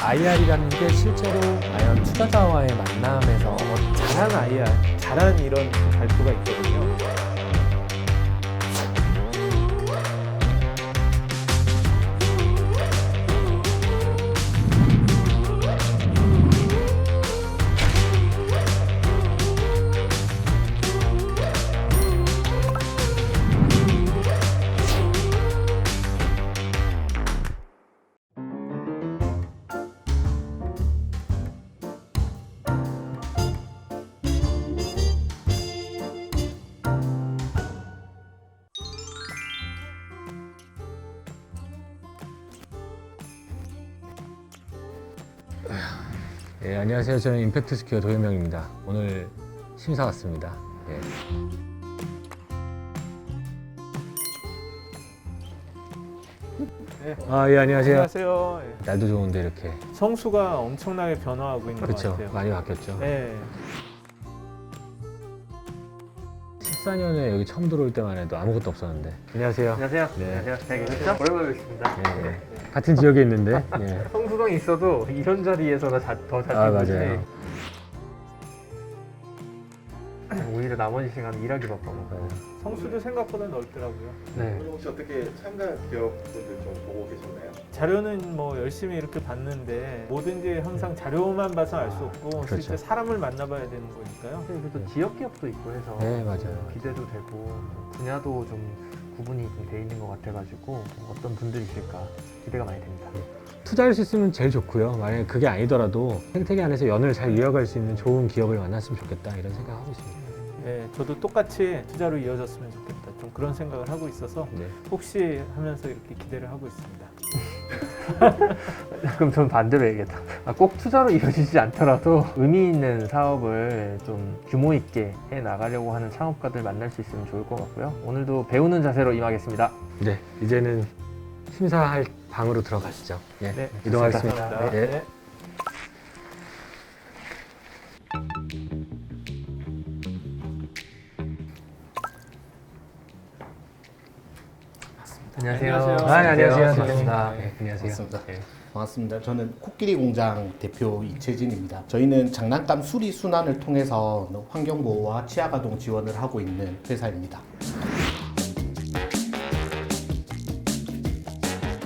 IR이라는 게 실제로 과연 투자자와의 만남에서 잘한 IR, 잘한 이런 발표가 있거든요. 예, 안녕하세요. 저는 임팩트 스퀘어 도현명입니다. 오늘 심사 왔습니다. 예. 네. 예, 안녕하세요. 안녕하세요. 예. 날도 좋은데 이렇게. 성수가 엄청나게 변화하고 있는 것 그렇죠. 같아요. 많이 바뀌었죠. 네. 14년에 여기 처음 들어올 때만 해도 아무것도 없었는데. 안녕하세요. 안녕하세요. 네. 안녕하세요. 잘 계셨죠? 오랜만에 뵙습니다. 예, 같은 지역에 있는데. 예. 성수동에 있어도 이런 자리에서나 더 자주 맞아요. 오히려 나머지 시간 일하기 바빠서. 성수도 생각보다 넓더라고요. 네. 그럼 혹시 어떻게 참가 기업분들 좀 보고 계셨나요? 자료는 뭐 열심히 이렇게 봤는데 뭐든지 항상 자료만 봐서 알 수 없고 그렇죠. 실제 사람을 만나봐야 되는 거니까요. 그래도 지역 기업도 있고 해서 네, 맞아요. 기대도 되고 분야도 좀 구분이 좀 돼 있는 것 같아가지고 어떤 분들이 있을까 기대가 많이 됩니다. 투자할 수 있으면 제일 좋고요. 만약에 그게 아니더라도 생태계 안에서 연을 잘 이어갈 수 있는 좋은 기업을 만났으면 좋겠다 이런 생각하고 있습니다. 네, 저도 똑같이 투자로 이어졌으면 좋겠다. 좀 그런 생각을 하고 있어서 네. 혹시 하면서 이렇게 기대를 하고 있습니다. 그럼 전 반대로 얘기했다. 꼭 투자로 이루어지지 않더라도 의미 있는 사업을 좀 규모 있게 해 나가려고 하는 창업가들 만날 수 있으면 좋을 것 같고요. 오늘도 배우는 자세로 임하겠습니다. 네, 이제는 심사할 방으로 들어가시죠. 예, 네, 이동하겠습니다. 감사합니다. 네. 네. 안녕하세요. 안녕하세요. 안녕하세요. 반갑습니다. 네, 안녕하세요. 반갑습니다. 네. 반갑습니다. 저는 코끼리 공장 대표 이채진입니다. 저희는 장난감 수리 순환을 통해서 환경보호와 치아가동 지원을 하고 있는 회사입니다.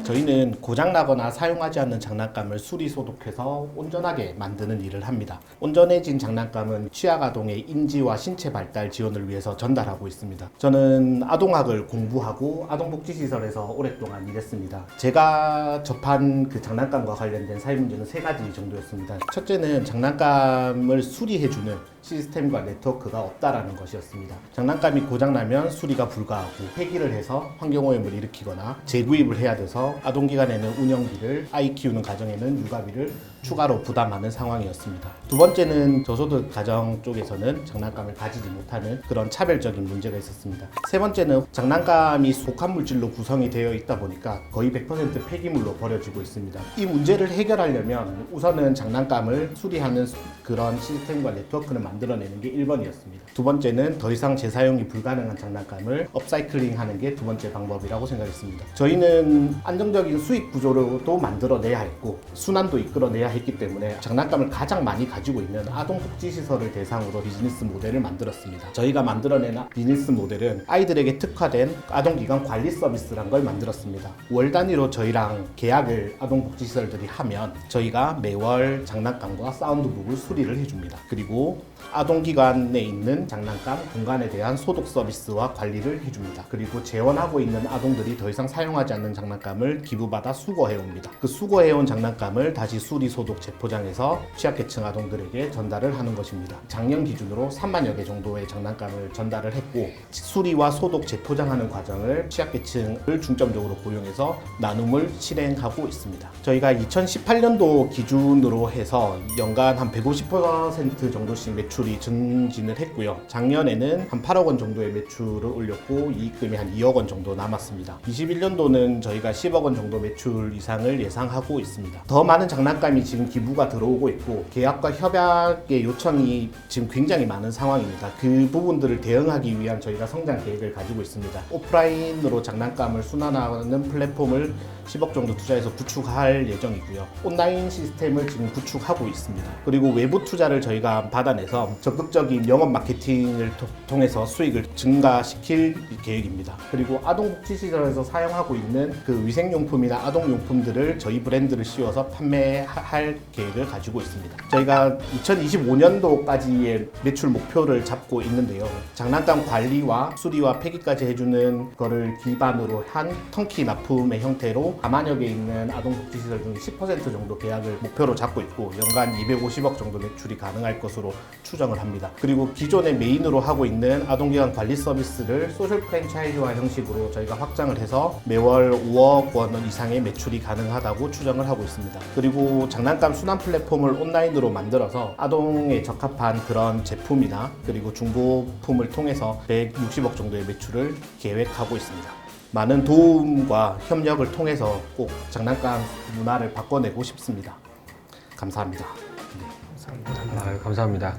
저희는 고장나거나 사용하지 않는 장난감을 수리 소독해서 온전하게 만드는 일을 합니다. 온전해진 장난감은 치아가동의 인지와 신체 발달 지원을 위해서 전달하고 있습니다. 저는 아동학을 공부하고 아동복지시설에서 오랫동안 일했습니다. 제가 접한 그 장난감과 관련된 사회 문제는 3가지 정도였습니다. 첫째는 장난감을 수리해주는 시스템과 네트워크가 없다라는 것이었습니다. 장난감이 고장나면 수리가 불가하고 폐기를 해서 환경오염을 일으키거나 재구입을 해야 돼서 아동기관에는 운영비를, 아이 키우는 가정에는 육아비를 추가로 부담하는 상황이었습니다. 두 번째는 저소득 가정 쪽에서는 장난감을 가지지 못하는 그런 차별적인 문제가 있었습니다. 세 번째는 장난감이 독합물질로 구성이 되어 있다 보니까 거의 100% 폐기물로 버려지고 있습니다. 이 문제를 해결하려면 우선은 장난감을 수리하는 그런 시스템과 네트워크를 만들어내는 게 1번이었습니다. 두 번째는 더 이상 재사용이 불가능한 장난감을 업사이클링 하는 게 두 번째 방법이라고 생각했습니다. 저희는 안정적인 수익 구조로도 만들어내야 했고 순환도 이끌어내야 했기 때문에 장난감을 가장 많이 가지고 있는 아동복지시설을 대상으로 비즈니스 모델을 만들었습니다. 저희가 만들어낸 비즈니스 모델은 아이들에게 특화된 아동기관 관리 서비스란 걸 만들었습니다. 월 단위로 저희랑 계약을 아동복지시설들이 하면 저희가 매월 장난감과 사운드북을 수리를 해줍니다. 그리고 아동기관에 있는 장난감 공간에 대한 소독 서비스와 관리를 해줍니다. 그리고 재원하고 있는 아동들이 더 이상 사용하지 않는 장난감을 기부받아 수거해옵니다. 그 수거해온 장난감을 다시 수리, 소독, 재포장해서 취약계층 아동들에게 전달을 하는 것입니다. 작년 기준으로 3만여 개 정도의 장난감을 전달을 했고 수리와 소독, 재포장하는 과정을 취약계층을 중점적으로 고용해서 나눔을 실행하고 있습니다. 저희가 2018년도 기준으로 해서 연간 한 150% 정도씩 매출이 증진을 했고요. 작년에는 한 8억 원 정도의 매출을 올렸고 이익금이 한 2억 원 정도 남았습니다. 21년도는 저희가 10억 원 정도 매출 이상을 예상하고 있습니다. 더 많은 장난감이 지금 기부가 들어오고 있고 계약과 협약의 요청이 지금 굉장히 많은 상황입니다. 그 부분들을 대응하기 위한 저희가 성장 계획을 가지고 있습니다. 오프라인으로 장난감을 순환하는 플랫폼을 10억 정도 투자해서 구축할 예정이고요. 온라인 시스템을 지금 구축하고 있습니다. 그리고 외부 투자를 저희가 받아내서 적극적인 영업 마케팅을 통해서 수익을 증가시킬 계획입니다. 그리고 아동복지시설에서 사용하고 있는 그 위생용품이나 아동용품들을 저희 브랜드를 씌워서 판매할 계획을 가지고 있습니다. 저희가 2025년도까지의 매출 목표를 잡고 있는데요. 장난감 관리와 수리와 폐기까지 해주는 거를 기반으로 한 턴키 납품의 형태로 4만여 개 있는 아동복지시설 중 10% 정도 계약을 목표로 잡고 있고 연간 250억 정도 매출이 가능할 것으로 추정을 합니다. 그리고 기존에 메인으로 하고 있는 아동기관 관리 서비스를 소셜 프랜차이즈화 형식으로 저희가 확장을 해서 매월 5억 원 이상의 매출이 가능하다고 추정을 하고 있습니다. 그리고 장난감 순환 플랫폼을 온라인으로 만들어서 아동에 적합한 그런 제품이나 그리고 중고품을 통해서 160억 정도의 매출을 계획하고 있습니다. 많은 도움과 협력을 통해서 꼭 장난감 문화를 바꿔내고 싶습니다. 감사합니다. 감사합니다.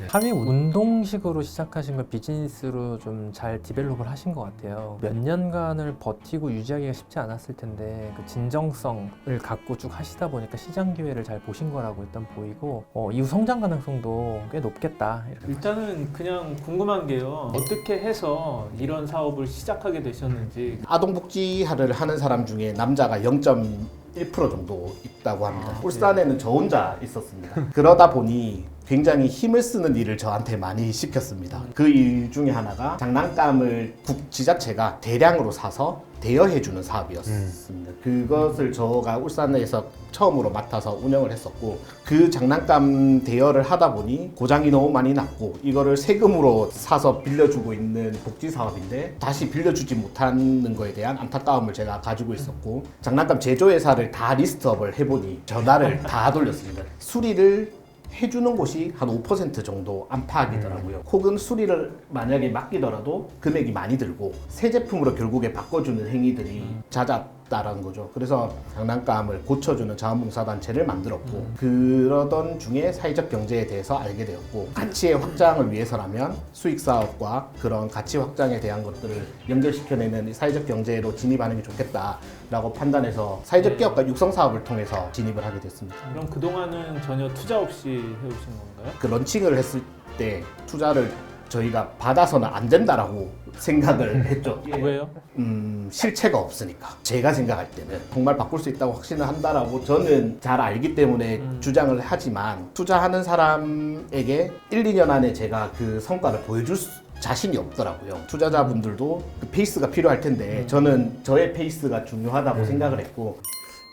함이 운동식으로 시작하신 걸 비즈니스로 좀 잘 디벨롭을 하신 것 같아요. 몇 년간을 버티고 유지하기가 쉽지 않았을 텐데 그 진정성을 갖고 쭉 하시다 보니까 시장 기회를 잘 보신 거라고 일단 보이고 이후 성장 가능성도 꽤 높겠다. 일단은 그냥 궁금한 게요. 어떻게 해서 이런 사업을 시작하게 되셨는지. 아동복지를 하는 사람 중에 남자가 0.1% 정도 있다고 합니다. 울산에는 저 혼자 있었습니다. 그러다 보니 굉장히 힘을 쓰는 일을 저한테 많이 시켰습니다. 그 일 중에 하나가 장난감을 지자체가 대량으로 사서 대여해주는 사업이었습니다. 그것을 저가 울산에서 처음으로 맡아서 운영을 했었고 그 장난감 대여를 하다 보니 고장이 너무 많이 났고 이거를 세금으로 사서 빌려주고 있는 복지 사업인데 다시 빌려주지 못하는 거에 대한 안타까움을 제가 가지고 있었고 장난감 제조회사를 다 리스트업을 해보니 전화를 다 돌렸습니다. 수리를 해주는 곳이 한 5% 정도 안팎이더라고요. 혹은 수리를 만약에 맡기더라도 금액이 많이 들고 새 제품으로 결국에 바꿔주는 행위들이 잦았다라는 거죠. 그래서 장난감을 고쳐주는 자원봉사단체를 만들었고 그러던 중에 사회적 경제에 대해서 알게 되었고 가치의 확장을 위해서라면 수익 사업과 그런 가치 확장에 대한 것들을 연결시켜내는 사회적 경제로 진입하는 게 좋겠다라고 판단해서 사회적 기업과 육성 사업을 통해서 진입을 하게 됐습니다. 그럼 그동안은 전혀 투자 없이 해오신 건가요? 그 런칭을 했을 때 투자를 저희가 받아서는 안 된다라고 생각을 했죠. 왜요? 실체가 없으니까. 제가 생각할 때는 정말 바꿀 수 있다고 확신을 한다라고 저는 잘 알기 때문에 주장을 하지만 투자하는 사람에게 1, 2년 안에 제가 그 성과를 보여줄 자신이 없더라고요. 투자자분들도 그 페이스가 필요할 텐데 저는 저의 페이스가 중요하다고 생각을 했고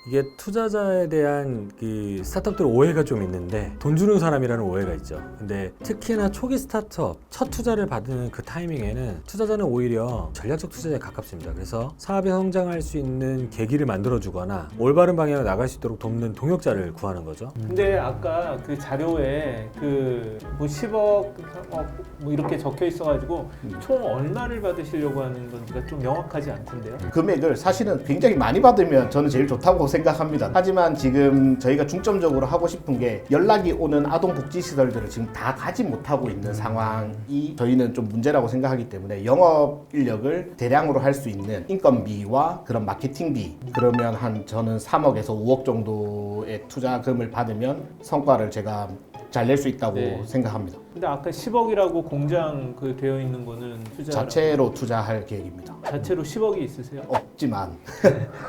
이게 투자자에 대한 그 스타트업들 오해가 좀 있는데 돈 주는 사람이라는 오해가 있죠. 근데 특히나 초기 스타트업 첫 투자를 받는 그 타이밍에는 투자자는 오히려 전략적 투자자에 가깝습니다. 그래서 사업이 성장할 수 있는 계기를 만들어주거나 올바른 방향으로 나갈 수 있도록 돕는 동역자를 구하는 거죠. 근데 아까 그 자료에 그 뭐 10억 뭐 이렇게 적혀 있어가지고 총 얼마를 받으시려고 하는 건지가 좀 명확하지 않던데요. 금액을 사실은 굉장히 많이 받으면 저는 제일 좋다고 생각합니다. 하지만 지금 저희가 중점적으로 하고 싶은 게 연락이 오는 아동복지시설들을 지금 다 가지 못하고 있는 상황이 저희는 좀 문제라고 생각하기 때문에 영업 인력을 대량으로 할 수 있는 인건비와 그런 마케팅비 그러면 저는 3억에서 5억 정도의 투자금을 받으면 성과를 제가 잘 낼 수 있다고 네. 생각합니다. 근데 아까 10억이라고 공장 그 되어 있는 거는 자체로 투자할 계획입니다. 자체로 10억이 있으세요? 없지만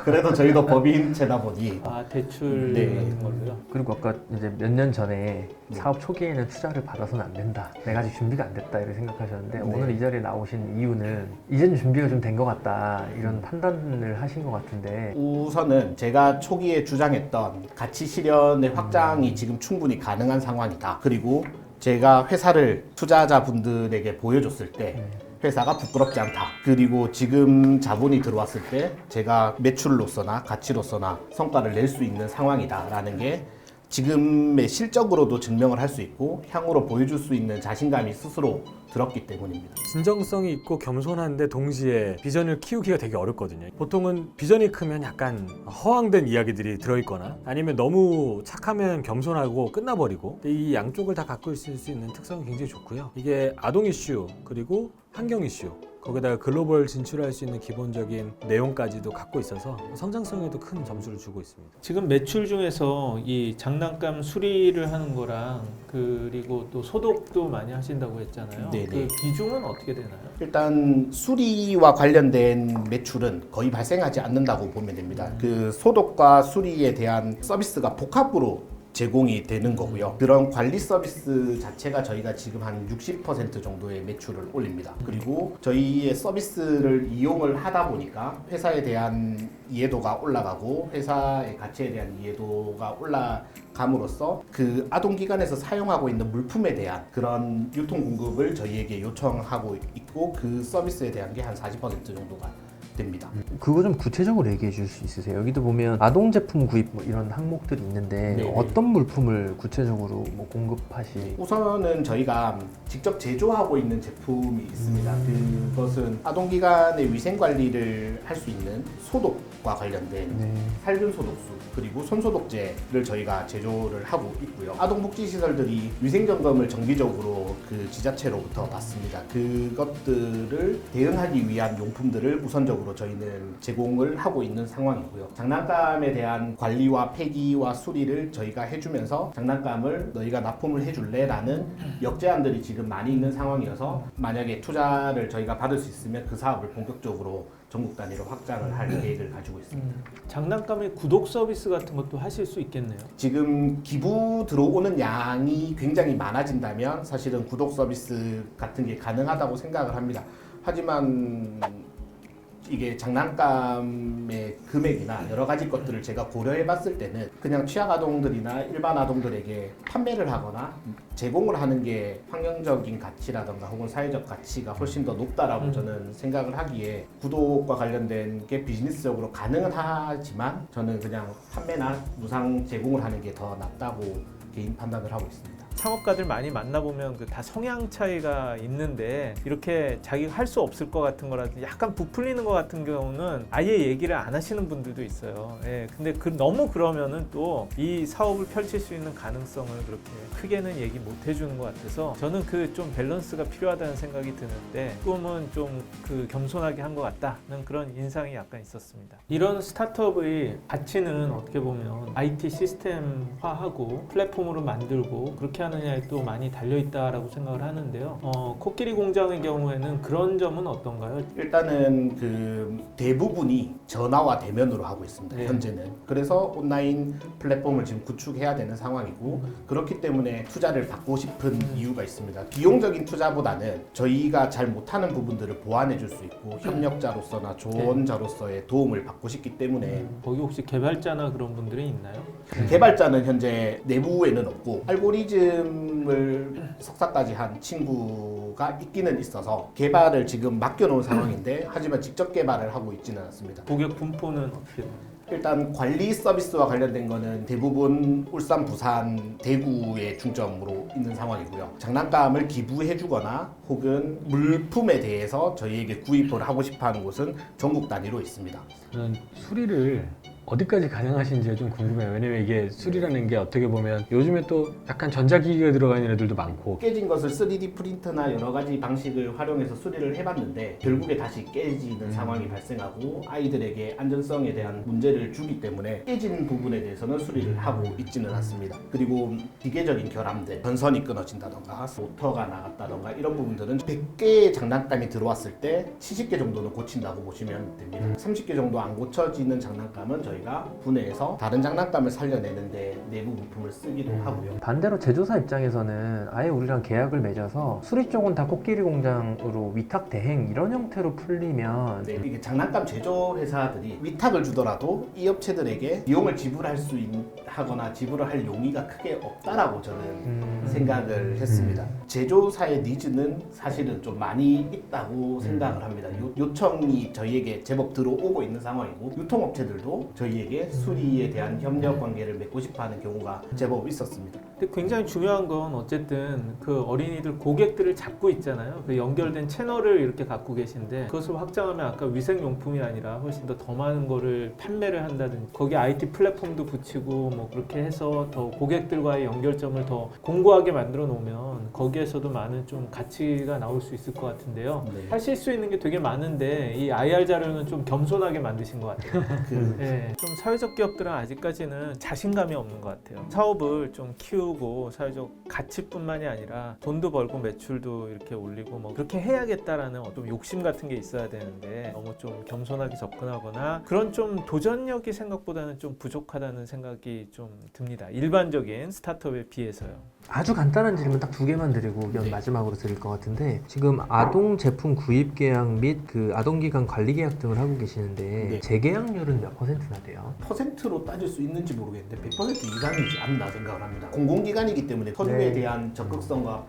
그래도 저희도 법인체다 보니 대출 네. 같은 걸로요? 그리고 아까 이제 몇 년 전에 사업 초기에는 투자를 받아서는 안 된다. 내가 아직 준비가 안 됐다 이렇게 생각하셨는데 오늘 이 자리에 나오신 이유는 이제는 준비가 좀 된 것 같다 이런 판단을 하신 것 같은데 우선은 제가 초기에 주장했던 가치 실현의 확장이 지금 충분히 가능한 상황이다. 그리고 제가 회사를 투자자분들에게 보여줬을 때 회사가 부끄럽지 않다. 그리고 지금 자본이 들어왔을 때 제가 매출로서나 가치로서나 성과를 낼 수 있는 상황이다라는 게 지금의 실적으로도 증명을 할 수 있고 향후로 보여줄 수 있는 자신감이 스스로 들었기 때문입니다. 진정성이 있고 겸손한데 동시에 비전을 키우기가 되게 어렵거든요. 보통은 비전이 크면 약간 허황된 이야기들이 들어있거나 아니면 너무 착하면 겸손하고 끝나버리고 이 양쪽을 다 갖고 있을 수 있는 특성이 굉장히 좋고요. 이게 아동 이슈 그리고 환경 이슈 거기다가 글로벌 진출할 수 있는 기본적인 내용까지도 갖고 있어서 성장성에도 큰 점수를 주고 있습니다. 지금 매출 중에서 이 장난감 수리를 하는 거랑 그리고 또 소독도 많이 하신다고 했잖아요. 네네. 그 비중은 어떻게 되나요? 일단 수리와 관련된 매출은 거의 발생하지 않는다고 보면 됩니다. 그 소독과 수리에 대한 서비스가 복합으로 제공이 되는 거고요. 그런 관리 서비스 자체가 저희가 지금 한 60% 정도의 매출을 올립니다. 그리고 저희의 서비스를 이용을 하다 보니까 회사에 대한 이해도가 올라가고 회사의 가치에 대한 이해도가 올라감으로써 그 아동기관에서 사용하고 있는 물품에 대한 그런 유통 공급을 저희에게 요청하고 있고 그 서비스에 대한 게 한 40% 정도가 됩니다. 그거 좀 구체적으로 얘기해 줄 수 있으세요? 여기도 보면 아동 제품 구입 뭐 이런 항목들이 있는데 네네. 어떤 물품을 구체적으로 뭐 공급하시? 우선은 저희가 직접 제조하고 있는 제품이 있습니다. 그것은 아동기관의 위생관리를 할 수 있는 소독과 관련된 네. 살균 소독수 그리고 손소독제를 저희가 제조를 하고 있고요. 아동복지시설들이 위생점검을 정기적으로 그 지자체로부터 받습니다. 그것들을 대응하기 위한 용품들을 우선적으로 저희는 제공을 하고 있는 상황이고요. 장난감에 대한 관리와 폐기와 수리를 저희가 해주면서 장난감을 너희가 납품을 해줄래? 라는 역제안들이 지금 많이 있는 상황이어서 만약에 투자를 저희가 받을 수 있으면 그 사업을 본격적으로 전국 단위로 확장을 할 계획을 가지고 있습니다. 장난감의 구독 서비스 같은 것도 하실 수 있겠네요. 지금 기부 들어오는 양이 굉장히 많아진다면 사실은 구독 서비스 같은 게 가능하다고 생각을 합니다. 하지만 이게 장난감의 금액이나 여러 가지 것들을 제가 고려해 봤을 때는 그냥 취약 아동들이나 일반 아동들에게 판매를 하거나 제공을 하는 게 환경적인 가치라던가 혹은 사회적 가치가 훨씬 더 높다라고 저는 생각을 하기에 구독과 관련된 게 비즈니스적으로 가능은 하지만 저는 그냥 판매나 무상 제공을 하는 게 더 낫다고 개인 판단을 하고 있습니다. 창업가들 많이 만나보면 그 다 성향 차이가 있는데 이렇게 자기가 할 수 없을 것 같은 거라든지 약간 부풀리는 것 같은 경우는 아예 얘기를 안 하시는 분들도 있어요. 예, 근데 너무 그러면은 또 이 사업을 펼칠 수 있는 가능성을 그렇게 크게는 얘기 못 해주는 것 같아서 저는 그 좀 밸런스가 필요하다는 생각이 드는데 조금은 좀 그 겸손하게 한 것 같다는 그런 인상이 약간 있었습니다. 이런 스타트업의 가치는 어떻게 보면 IT 시스템화하고 플랫폼으로 만들고 그렇게 하느냐에 또 많이 달려있다라고 생각을 하는데요. 코끼리 공장의 경우에는 그런 점은 어떤가요? 일단은 그 대부분이 전화와 대면으로 하고 있습니다. 네. 현재는. 그래서 온라인 플랫폼을 지금 구축해야 되는 상황이고 그렇기 때문에 투자를 받고 싶은 이유가 있습니다. 비용적인 투자보다는 저희가 잘 못하는 부분들을 보완해 줄 수 있고 협력자로서나 조언자로서의 도움을 받고 싶기 때문에 거기 혹시 개발자나 그런 분들이 있나요? 개발자는 현재 내부에는 없고 알고리즘을 석사까지 한 친구가 있기는 있어서 개발을 지금 맡겨놓은 상황인데 하지만 직접 개발을 하고 있지는 않습니다. 고객 분포는 어떻게 되나요? 일단 관리 서비스와 관련된 거는 대부분 울산, 부산, 대구에 중점으로 있는 상황이고요. 장난감을 기부해주거나 혹은 물품에 대해서 저희에게 구입을 하고 싶어하는 곳은 전국 단위로 있습니다. 저는 수리를 어디까지 가능하신지가 좀 궁금해요. 왜냐면 이게 수리라는 게 어떻게 보면 요즘에 또 약간 전자기기가 들어가 있는 애들도 많고 깨진 것을 3D 프린터나 여러 가지 방식을 활용해서 수리를 해봤는데 결국에 다시 깨지는 상황이 발생하고 아이들에게 안전성에 대한 문제를 주기 때문에 깨진 부분에 대해서는 수리를 하고 있지는 않습니다. 그리고 기계적인 결함들, 전선이 끊어진다던가 모터가 나갔다던가 이런 부분들은 100개의 장난감이 들어왔을 때 70개 정도는 고친다고 보시면 됩니다. 30개 정도 안 고쳐지는 장난감은 저희가 분해해서 다른 장난감을 살려내는데 내부 부품을 쓰기도 하고요. 반대로 제조사 입장에서는 아예 우리랑 계약을 맺어서 수리 쪽은 다 코끼리 공장으로 위탁 대행 이런 형태로 풀리면 네, 이게 장난감 제조 회사들이 위탁을 주더라도 이 업체들에게 비용을 지불할 수 하거나 지불을 할 용의가 크게 없다라고 저는 생각을 했습니다. 제조사의 니즈는 사실은 좀 많이 있다고 생각을 합니다. 요청이 저희에게 제법 들어오고 있는 상황이고 유통업체들도 저희에게 수리에 대한 협력 관계를 맺고 싶어하는 경우가 제법 있었습니다. 근데 굉장히 중요한 건 어쨌든 그 어린이들 고객들을 잡고 있잖아요. 그 연결된 채널을 이렇게 갖고 계신데 그것을 확장하면 아까 위생용품이 아니라 훨씬 더 많은 거를 판매를 한다든지 거기 IT 플랫폼도 붙이고 뭐 그렇게 해서 더 고객들과의 연결점을 더 공고하게 만들어 놓으면 거기에서도 많은 좀 가치가 나올 수 있을 것 같은데요. 네. 하실 수 있는 게 되게 많은데 이 IR 자료는 좀 겸손하게 만드신 것 같아요. 네, 좀 사회적 기업들은 아직까지는 자신감이 없는 것 같아요. 사업을 좀 키우고 사회적 가치뿐만이 아니라 돈도 벌고 매출도 이렇게 올리고 뭐 그렇게 해야겠다라는 어떤 욕심 같은 게 있어야 되는데 너무 좀 겸손하게 접근하거나 그런 좀 도전력이 생각보다는 좀 부족하다는 생각이 좀 듭니다. 일반적인 스타트업에 비해서요. 아주 간단한 질문 딱 2개만 드리고 그냥 네. 마지막으로 드릴 것 같은데 지금 아동 제품 구입 계약 및 그 아동 기관 관리 계약 등을 하고 계시는데 네. 재계약률은 몇 %나 돼요? 퍼센트로 따질 수 있는지 모르겠는데 100% 이상이지 않나 생각을 합니다. 공공기관이기 때문에 서류에 네. 대한 적극성과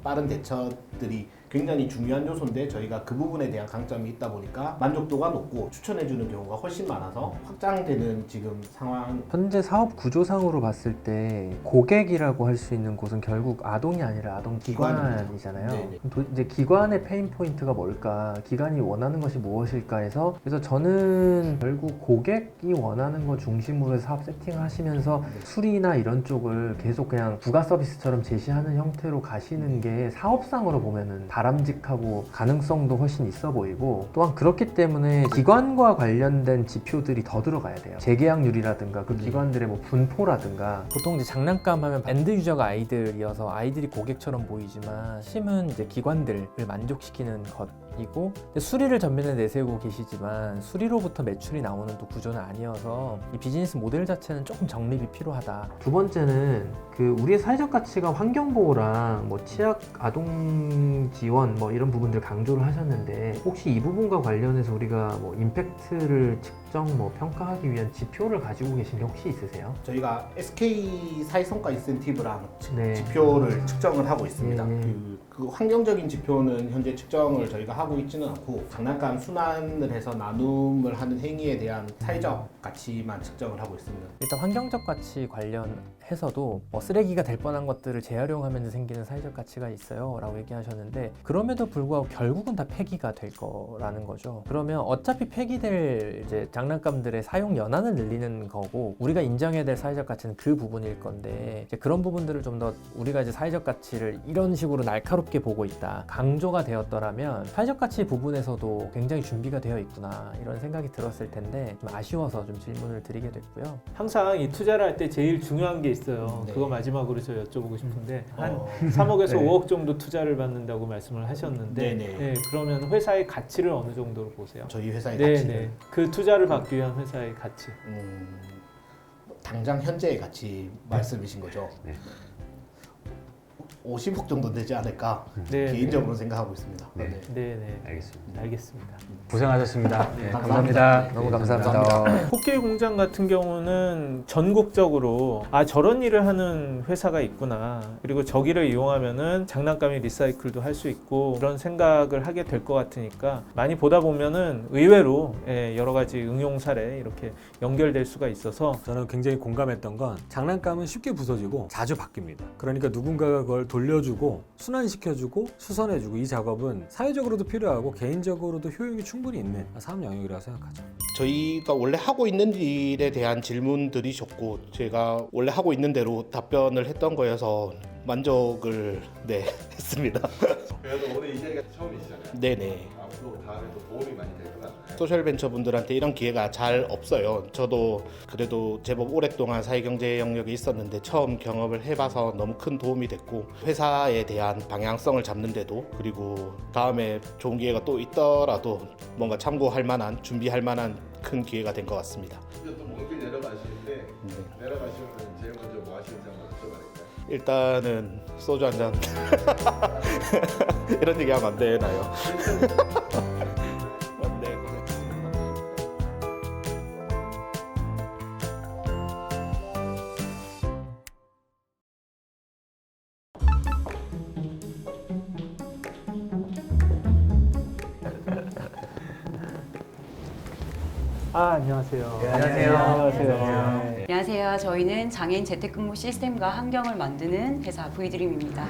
빠른 대처들이 굉장히 중요한 요소인데 저희가 그 부분에 대한 강점이 있다 보니까 만족도가 높고 추천해주는 경우가 훨씬 많아서 확장되는 지금 상황. 현재 사업 구조상으로 봤을 때 고객이라고 할 수 있는 곳은 결국 아동이 아니라 아동 기관이잖아요. 네네. 이제 기관의 페인 포인트가 뭘까? 기관이 원하는 것이 무엇일까 해서 그래서 저는 결국 고객이 원하는 것 중심으로 해서 사업 세팅을 하시면서 수리나 이런 쪽을 계속 그냥 부가 서비스처럼 제시하는 형태로 가시는 게 사업상으로 보면은 바람직하고 가능성도 훨씬 있어 보이고 또한 그렇기 때문에 기관과 관련된 지표들이 더 들어가야 돼요. 재계약률이라든가 그 기관들의 뭐 분포라든가 보통 이제 장난감 하면 엔드 유저가 아이들이어서 아이들이 고객처럼 보이지만 심은 이제 기관들을 만족시키는 것이고 근데 수리를 전면에 내세우고 계시지만 수리로부터 매출이 나오는 또 구조는 아니어서 이 비즈니스 모델 자체는 조금 정립이 필요하다. 두 번째는 그 우리의 사회적 가치가 환경 보호랑 뭐 취약 아동 지원 뭐 이런 부분들 강조를 하셨는데 혹시 이 부분과 관련해서 우리가 뭐 임팩트를 측정 뭐 평가하기 위한 지표를 가지고 계신 게 혹시 있으세요? 저희가 SK 사회성과 인센티브랑 네. 지표를 측정을 하고 있습니다. 네. 그 환경적인 지표는 현재 측정을 저희가 하고 있지는 않고 장난감 순환을 해서 나눔을 하는 행위에 대한 사회적 가치만 측정을 하고 있습니다. 일단 환경적 가치 관련해서도 뭐 쓰레기가 될 뻔한 것들을 재활용하면서 생기는 사회적 가치가 있어요 라고 얘기하셨는데 그럼에도 불구하고 결국은 다 폐기가 될 거라는 거죠. 그러면 어차피 폐기될 이제 장난감들의 사용 연한을 늘리는 거고 우리가 인정해야 될 사회적 가치는 그 부분일 건데 이제 그런 부분들을 좀 더 우리가 이제 사회적 가치를 이런 식으로 날카롭게 보고 있다 강조가 되었더라면 사회적 가치 부분에서도 굉장히 준비가 되어 있구나 이런 생각이 들었을 텐데 좀 아쉬워서 좀 질문을 드리게 됐고요. 항상 이 투자를 할 때 제일 중요한 게 있어요. 네. 그거 마지막으로 저 여쭤보고 싶은데 한 3억에서 네. 5억 정도 투자를 받는다고 말씀을 하셨는데 네네. 네, 그러면 회사의 가치를 어느 정도로 보세요? 저희 회사의 네, 가치를 네. 그 투자를 받기 위한 회사의 가치. 당장 현재의 가치 말씀이신 거죠? 네. 50억 정도 되지 않을까 네, 개인적으로 생각하고 있습니다. 네. 네. 네, 네. 알겠습니다. 알겠습니다. 고생하셨습니다. 네, 감사합니다. 감사합니다. 너무 감사합니다. 코끼리 공장 같은 경우는 전국적으로 저런 일을 하는 회사가 있구나 그리고 저기를 이용하면은 장난감이 리사이클도 할 수 있고 그런 생각을 하게 될 것 같으니까 많이 보다 보면은 의외로 여러 가지 응용 사례 이렇게 연결될 수가 있어서 저는 굉장히 공감했던 건 장난감은 쉽게 부서지고 자주 바뀝니다. 그러니까 누군가가 그걸 돌려주고 순환시켜주고 수선해주고 이 작업은 사회적으로도 필요하고 개인적으로도 효용이 충분히 있는 사업 영역이라고 생각하죠. 저희가 원래 하고 있는 일에 대한 질문들이셨고 제가 원래 하고 있는 대로 답변을 했던 거여서 만족을 했습니다. 그래도 오늘 이 자리가 처음이시잖아요. 네네. 앞으로 다음에 또 도움이 많이 될 것 같아요. 소셜벤처 분들한테 이런 기회가 잘 없어요. 저도 그래도 제법 오랫동안 사회경제 영역에 있었는데 처음 경험을 해봐서 너무 큰 도움이 됐고 회사에 대한 방향성을 잡는데도 그리고 다음에 좋은 기회가 또 있더라도 뭔가 참고할 만한 준비할 만한 큰 기회가 된 것 같습니다. 이제 또 먼 길 내려가시는데 내려가시면 제일 먼저 뭐 하시는지 한번 여쭤봐도 될까요? 일단은 소주 한 잔. 이런 얘기 하면 안 되나요? 네, 고생하셨습니다. 안녕하세요. 안녕하세요. 안녕하세요. 저희는 장애인 재택근무 시스템과 환경을 만드는 회사 V드림입니다.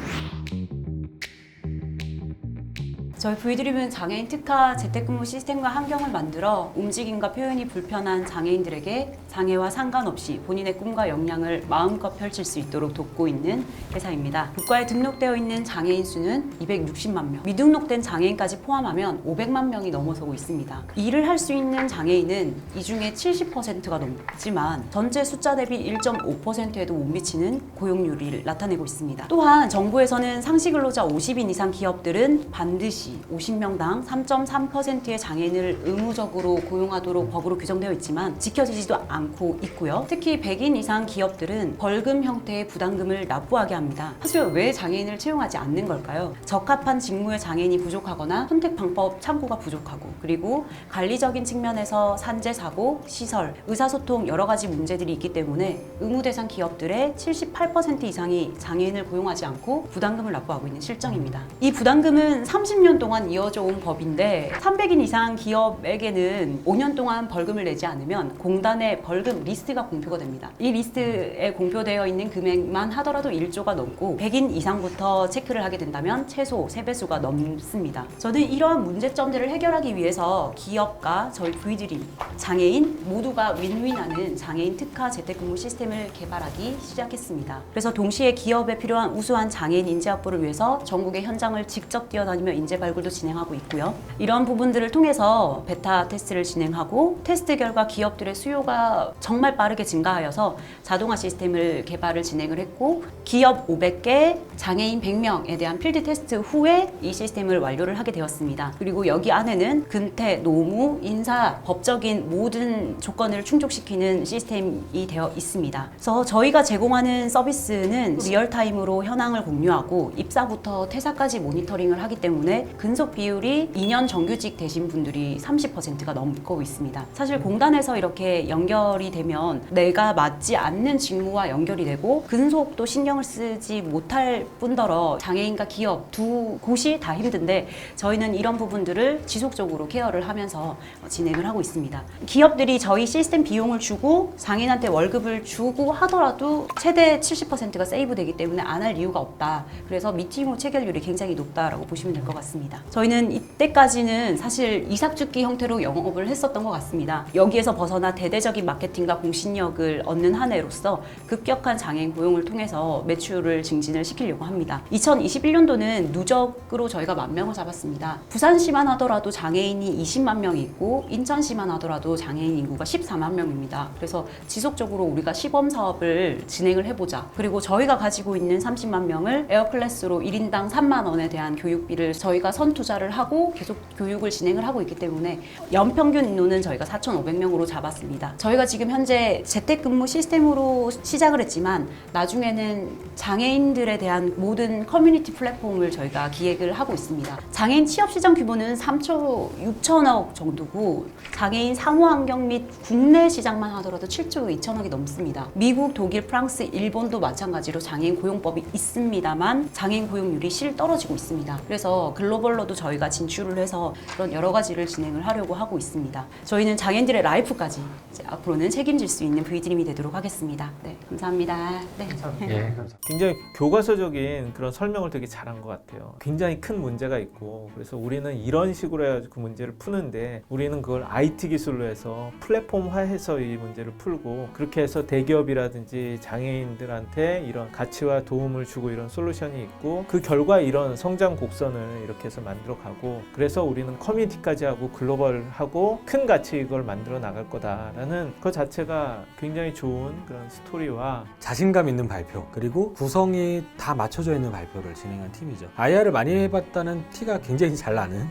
저희 V드림은 장애인 특화 재택근무 시스템과 환경을 만들어 움직임과 표현이 불편한 장애인들에게 장애와 상관없이 본인의 꿈과 역량을 마음껏 펼칠 수 있도록 돕고 있는 회사입니다. 국가에 등록되어 있는 장애인 수는 260만 명, 미등록된 장애인까지 포함하면 500만 명이 넘어서고 있습니다. 일을 할 수 있는 장애인은 이 중에 70%가 넘지만 전체 숫자 대비 1.5%에도 못 미치는 고용률을 나타내고 있습니다. 또한 정부에서는 상시 근로자 50인 이상 기업들은 반드시 50명당 3.3%의 장애인을 의무적으로 고용하도록 법으로 규정되어 있지만 지켜지지도 않고 있고요. 특히 100인 이상 기업들은 벌금 형태의 부담금을 납부하게 합니다. 사실 왜 장애인을 채용하지 않는 걸까요? 적합한 직무에 장애인이 부족하거나 선택 방법 창구가 부족하고, 그리고 관리적인 측면에서 산재 사고, 시설, 의사소통 여러 가지 문제들이 있기 때문에 의무 대상 기업들의 78% 이상이 장애인을 고용하지 않고 부담금을 납부하고 있는 실정입니다. 이 부담금은 30년 동안 이어져 온 법인데 300인 이상 기업에게는 5년 동안 벌금을 내지 않으면 공단의 벌금 리스트가 공표가 됩니다. 이 리스트에 공표되어 있는 금액만 하더라도 1조가 넘고 100인 이상부터 체크를 하게 된다면 최소 3배수가 넘습니다. 저는 이러한 문제점들을 해결하기 위해서 기업과 저희 V드림, 장애인 모두가 윈윈하는 장애인 특화 재택근무 시스템을 개발하기 시작했습니다. 그래서 동시에 기업에 필요한 우수한 장애인 인재 확보를 위해서 전국의 현장을 직접 뛰어다니며 인재 발굴도 진행하고 있고요. 이런 부분들을 통해서 베타 테스트를 진행하고 테스트 결과 기업들의 수요가 정말 빠르게 증가하여서 자동화 시스템을 개발을 진행을 했고, 기업 500개, 장애인 100명에 대한 필드 테스트 후에 이 시스템을 완료를 하게 되었습니다. 그리고 여기 안에는 근태, 노무, 인사, 법적인 모든 조건을 충족시키는 시스템이 되어 있습니다. 그래서 저희가 제공하는 서비스는 리얼타임으로 현황을 공유하고 입사부터 퇴사까지 모니터링을 하기 때문에 근속 비율이 2년 정규직 되신 분들이 30%가 넘고 있습니다. 사실 공단에서 이렇게 연결이 되면 내가 맞지 않는 직무와 연결이 되고 근속도 신경을 쓰지 못할 뿐더러 장애인과 기업 두 곳이 다 힘든데 저희는 이런 부분들을 지속적으로 케어를 하면서 진행을 하고 있습니다. 기업들이 저희 시스템 비용을 주고 장애인한테 월급을 주고 하더라도 최대 70%가 세이브 되기 때문에 안 할 이유가 없다. 그래서 미팅 후 체결률이 굉장히 높다라고 보시면 될 것 같습니다. 저희는 이때까지는 사실 이삭죽기 형태로 영업을 했었던 것 같습니다. 여기에서 벗어나 대대적인 마케팅과 공신력을 얻는 한 해로서 급격한 장애인 고용을 통해서 매출을 증진을 시키려고 합니다. 2021년도는 누적으로 저희가 10,000명을 잡았습니다. 부산시만 하더라도 장애인이 20만 명이 있고 인천시만 하더라도 장애인 인구가 14만 명입니다. 그래서 지속적으로 우리가 시범 사업을 진행을 해보자. 그리고 저희가 가지고 있는 30만 명을 에어클래스로 1인당 3만 원에 대한 교육비를 저희가 선투자를 하고 계속 교육을 진행을 하고 있기 때문에 연평균 인원은 저희가 4,500명으로 잡았습니다. 저희가 지금 현재 재택근무 시스템으로 시작을 했지만 나중에는 장애인들에 대한 모든 커뮤니티 플랫폼을 저희가 기획을 하고 있습니다. 장애인 취업 시장 규모는 3조 6천억 정도고 장애인 상호 환경 및 국내 시장만 하더라도 7조 2천억이 넘습니다. 미국, 독일, 프랑스, 일본도 마찬가지로 장애인 고용법이 있습니다만 장애인 고용률이 실 떨어지고 있습니다. 그래서 글로벌로도 저희가 진출을 해서 그런 여러 가지를 진행을 하려고 하고 있습니다. 저희는 장애인들의 라이프까지 이제 앞으로는 책임질 수 있는 V드림이 되도록 하겠습니다. 네, 감사합니다. 네. 예, 감사합니다. 굉장히 교과서적인 그런 설명을 되게 잘한 것 같아요. 굉장히 큰 문제가 있고 그래서 우리는 이런 식으로 해가지고 그 문제를 푸는데 우리는 그걸 IT 기술로 해서 플랫폼화해서 이 문제를 풀고 그렇게 해서 대기업이라든지 장애인들한테 이런 가치와 도움을 주고 이런 솔루션이 있고 그 결과 이런 성장 곡선을 이렇게 해서 만들어가고 그래서 우리는 커뮤니티까지 하고 글로벌하고 큰 가치 이걸 만들어 나갈 거다라는 그 자체가 굉장히 좋은 그런 스토리와 자신감 있는 발표, 그리고 구성이 다 맞춰져 있는 발표를 진행한 팀이죠. IR을 많이 해봤다는 티가 굉장히 잘 나는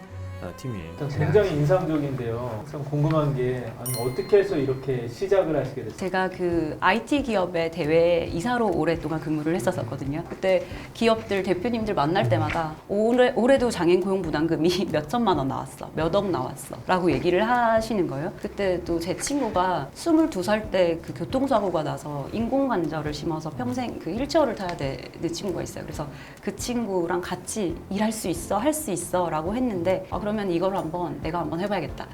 팀이에요. 굉장히 인상적인데요. 참 궁금한 게 아니, 어떻게 해서 이렇게 시작을 하시게 됐어요? 제가 그 IT 기업의 대회 이사로 오랫동안 근무를 했었거든요. 그때 기업들 대표님들 만날 때마다 올해도 장애인 고용 부담금이 몇 천만 원 나왔어, 몇 억 나왔어 라고 얘기를 하시는 거예요. 그때 또 제 친구가 22살 때 그 교통사고가 나서 인공관절을 심어서 평생 그 휠체어를 타야 되는 친구가 있어요. 그래서 그 친구랑 같이 일할 수 있어, 할 수 있어 라고 했는데 그러면 이걸 내가 한번 해봐야겠다.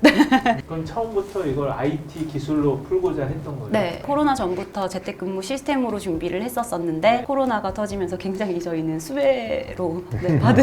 그럼 처음부터 이걸 IT 기술로 풀고자 했던 거예요? 네, 코로나 전부터 재택근무 시스템으로 준비를 했었었는데 코로나가 터지면서 굉장히 저희는 수배로 받은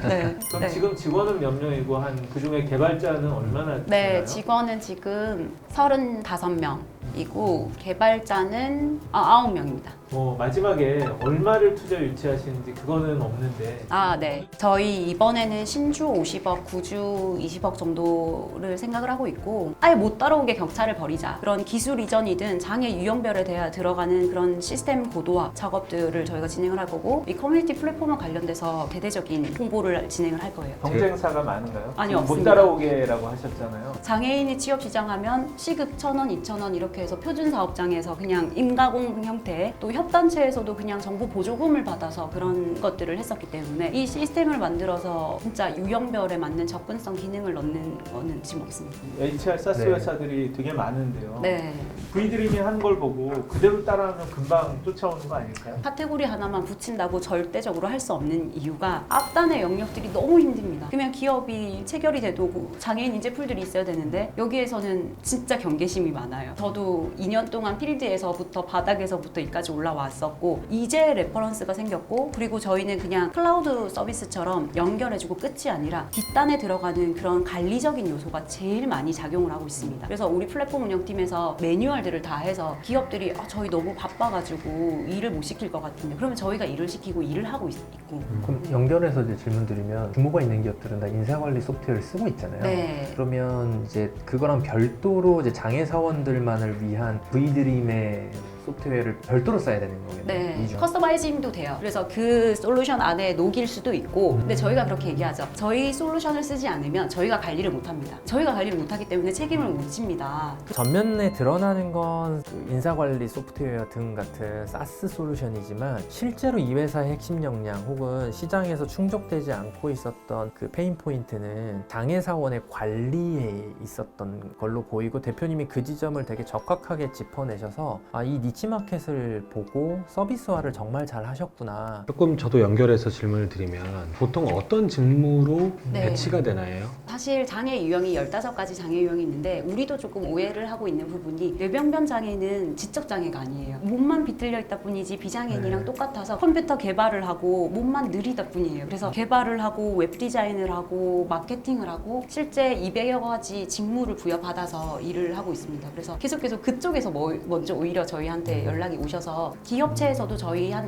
네. 그럼 네. 지금 직원은 몇 명이고 한 그중에 개발자는 얼마나 네, 되나요? 직원은 지금 35명이고 개발자는 9명입니다. 마지막에 얼마를 투자 유치하시는지 그거는 없는데 네. 저희 이번에는 신주 50억, 구주 20억 정도를 생각을 하고 있고 아예 못 따라오게 격차를 벌이자. 그런 기술 이전이든 장애 유형별에 대해 들어가는 그런 시스템 고도화 작업들을 저희가 진행을 할 거고 이 커뮤니티 플랫폼과 관련돼서 대대적인 홍보를 진행을 할 거예요. 경쟁사가 많은가요? 아니요, 못 없습니다. 따라오게라고 하셨잖아요. 장애인이 취업 시장하면 시급 1,000원, 2,000원 이렇게 해서 표준 사업장에서 그냥 임가공 형태 또 협단체에서도 그냥 정부 보조금을 받아서 그런 것들을 했었기 때문에 이 시스템을 만들어서 진짜 유형별에 맞는 접근성 기능을 넣는 거는 지금 없습니다. HR 사스 네. 회사들이 되게 많은데요. 네. V드림이 한 걸 보고 그대로 따라하면 금방 쫓아오는 거 아닐까요? 카테고리 하나만 붙인다고 절대적으로 할 수 없는 이유가 앞단의 영역들이 너무 힘듭니다. 그러면 기업이 체결이 돼도 장애인 인재풀들이 있어야 되는데 여기에서는 진짜 경계심이 많아요. 저도 2년 동안 필드에서부터 바닥에서부터 여기까지 올라왔었고 이제 레퍼런스가 생겼고 그리고 저희는 그냥 클라우드 서비스처럼 연결해주고 끝이 아니라 뒷단에 들어가는 그런 관리적인 요소가 제일 많이 작용을 하고 있습니다. 그래서 우리 플랫폼 운영팀에서 매뉴얼들을 다 해서 기업들이 저희 너무 바빠가지고 일을 못 시킬 것 같은데 그러면 저희가 일을 시키고 일을 하고 있고 그럼 연결해서 이제 질문 드리면 규모가 있는 기업들은 다 인사관리 소프트웨어를 쓰고 있잖아요. 네. 그러면 이제 그거랑 별도로 이제 장애 사원들만을 위한 V드림의 소프트웨어를 별도로 써야 되는 거겠네요. 네, 이중. 커스터마이징도 돼요. 그래서 그 솔루션 안에 녹일 수도 있고 근데 저희가 그렇게 얘기하죠. 저희 솔루션을 쓰지 않으면 저희가 관리를 못합니다. 저희가 관리를 못하기 때문에 책임을 못 집니다. 전면에 드러나는 건그 인사관리 소프트웨어 등 같은 사스 솔루션이지만 실제로 이 회사의 핵심 역량 혹은 시장에서 충족되지 않고 있었던 그 페인 포인트는 장애 사원의 관리에 있었던 걸로 보이고 대표님이 그 지점을 되게 적확하게 짚어내셔서 이 니치 마켓을 보고 서비스화를 정말 잘 하셨구나. 조금 저도 연결해서 질문을 드리면 보통 어떤 직무로 네. 배치가 되나요? 사실 장애 유형이 15가지 장애 유형이 있는데 우리도 조금 오해를 하고 있는 부분이 뇌병변 장애는 지적 장애가 아니에요. 몸만 비틀려 있다 뿐이지 비장애인이랑 똑같아서 컴퓨터 개발을 하고 몸만 느리다 뿐이에요. 그래서 개발을 하고 웹 디자인을 하고 마케팅을 하고 실제 200여 가지 직무를 부여받아서 일을 하고 있습니다. 그래서 계속해서 그쪽에서 먼저 오히려 저희한테 연락이 오셔서 기업체에서도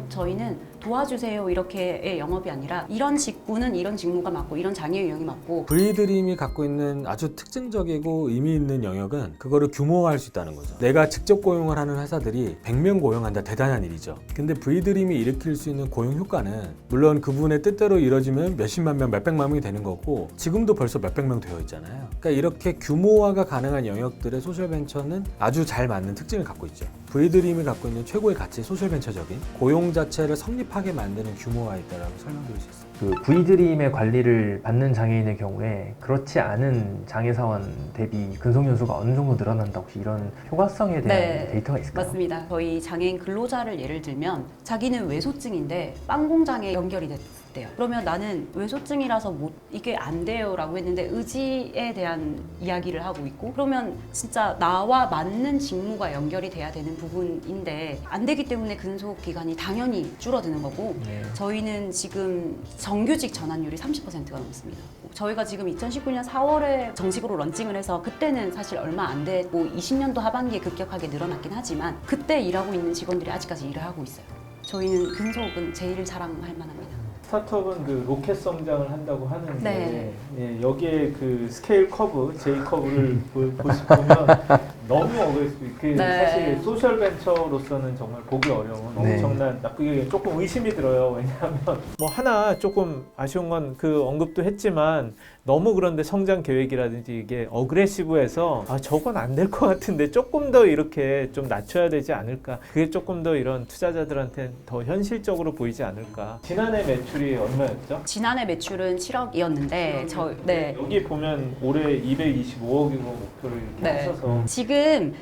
저희는 도와주세요 이렇게의 영업이 아니라 이런 직구는 이런 직무가 맞고 이런 장애 유형이 맞고 V드림이 갖고 있는 아주 특징적이고 의미 있는 영역은 그거를 규모화할 수 있다는 거죠. 내가 직접 고용을 하는 회사들이 100명 고용한다 대단한 일이죠. 근데 V드림이 일으킬 수 있는 고용 효과는 물론 그분의 뜻대로 이뤄지면 몇십만 명, 몇백만 명이 되는 거고 지금도 벌써 몇백 명 되어 있잖아요. 그러니까 이렇게 규모화가 가능한 영역들의 소셜벤처는 아주 잘 맞는 특징을 갖고 있죠. V드림이 갖고 있는 최고의 가치, 소셜벤처적인 고용 자체를 성립하게 만드는 규모가 있다라고 설명드릴 수 있습니다. 그 V드림의 관리를 받는 장애인의 경우에 그렇지 않은 장애 사원 대비 근속연수가 어느 정도 늘어난다 혹시 이런 효과성에 대한 네, 데이터가 있을까요? 맞습니다. 저희 장애인 근로자를 예를 들면 자기는 외소증인데 빵 공장에 연결이 됐대요. 그러면 나는 외소증이라서 이게 안 돼요 라고 했는데 의지에 대한 이야기를 하고 있고 그러면 진짜 나와 맞는 직무가 연결이 돼야 되는 부분인데 안 되기 때문에 근속 기간이 당연히 줄어드는 거고 네. 저희는 지금 정규직 전환율이 30%가 넘습니다. 저희가 지금 2019년 4월에 정식으로 런칭을 해서 그때는 사실 얼마 안 되고 20년도 하반기에 급격하게 늘어났긴 하지만 그때 일하고 있는 직원들이 아직까지 일을 하고 있어요. 저희는 근속은 제일 자랑할 만합니다. 스타트업은 그 로켓 성장을 한다고 하는데 네. 예, 여기에 그 스케일 커브, J 커브를 보면 너무 어그레시브. 그 네. 사실 소셜 벤처로서는 정말 보기 어려운 네. 엄청난 나쁘게 조금 의심이 들어요. 왜냐하면 뭐 하나 조금 아쉬운 건 그 언급도 했지만 너무 그런데 성장 계획이라든지 이게 어그레시브해서 저건 안 될 것 같은데 조금 더 이렇게 좀 낮춰야 되지 않을까. 그게 조금 더 이런 투자자들한테 더 현실적으로 보이지 않을까. 지난해 매출이 얼마였죠? 지난해 매출은 7억이었는데 네. 여기 보면 올해 225억으로 목표를 이렇게 네. 하셔서 지금 지금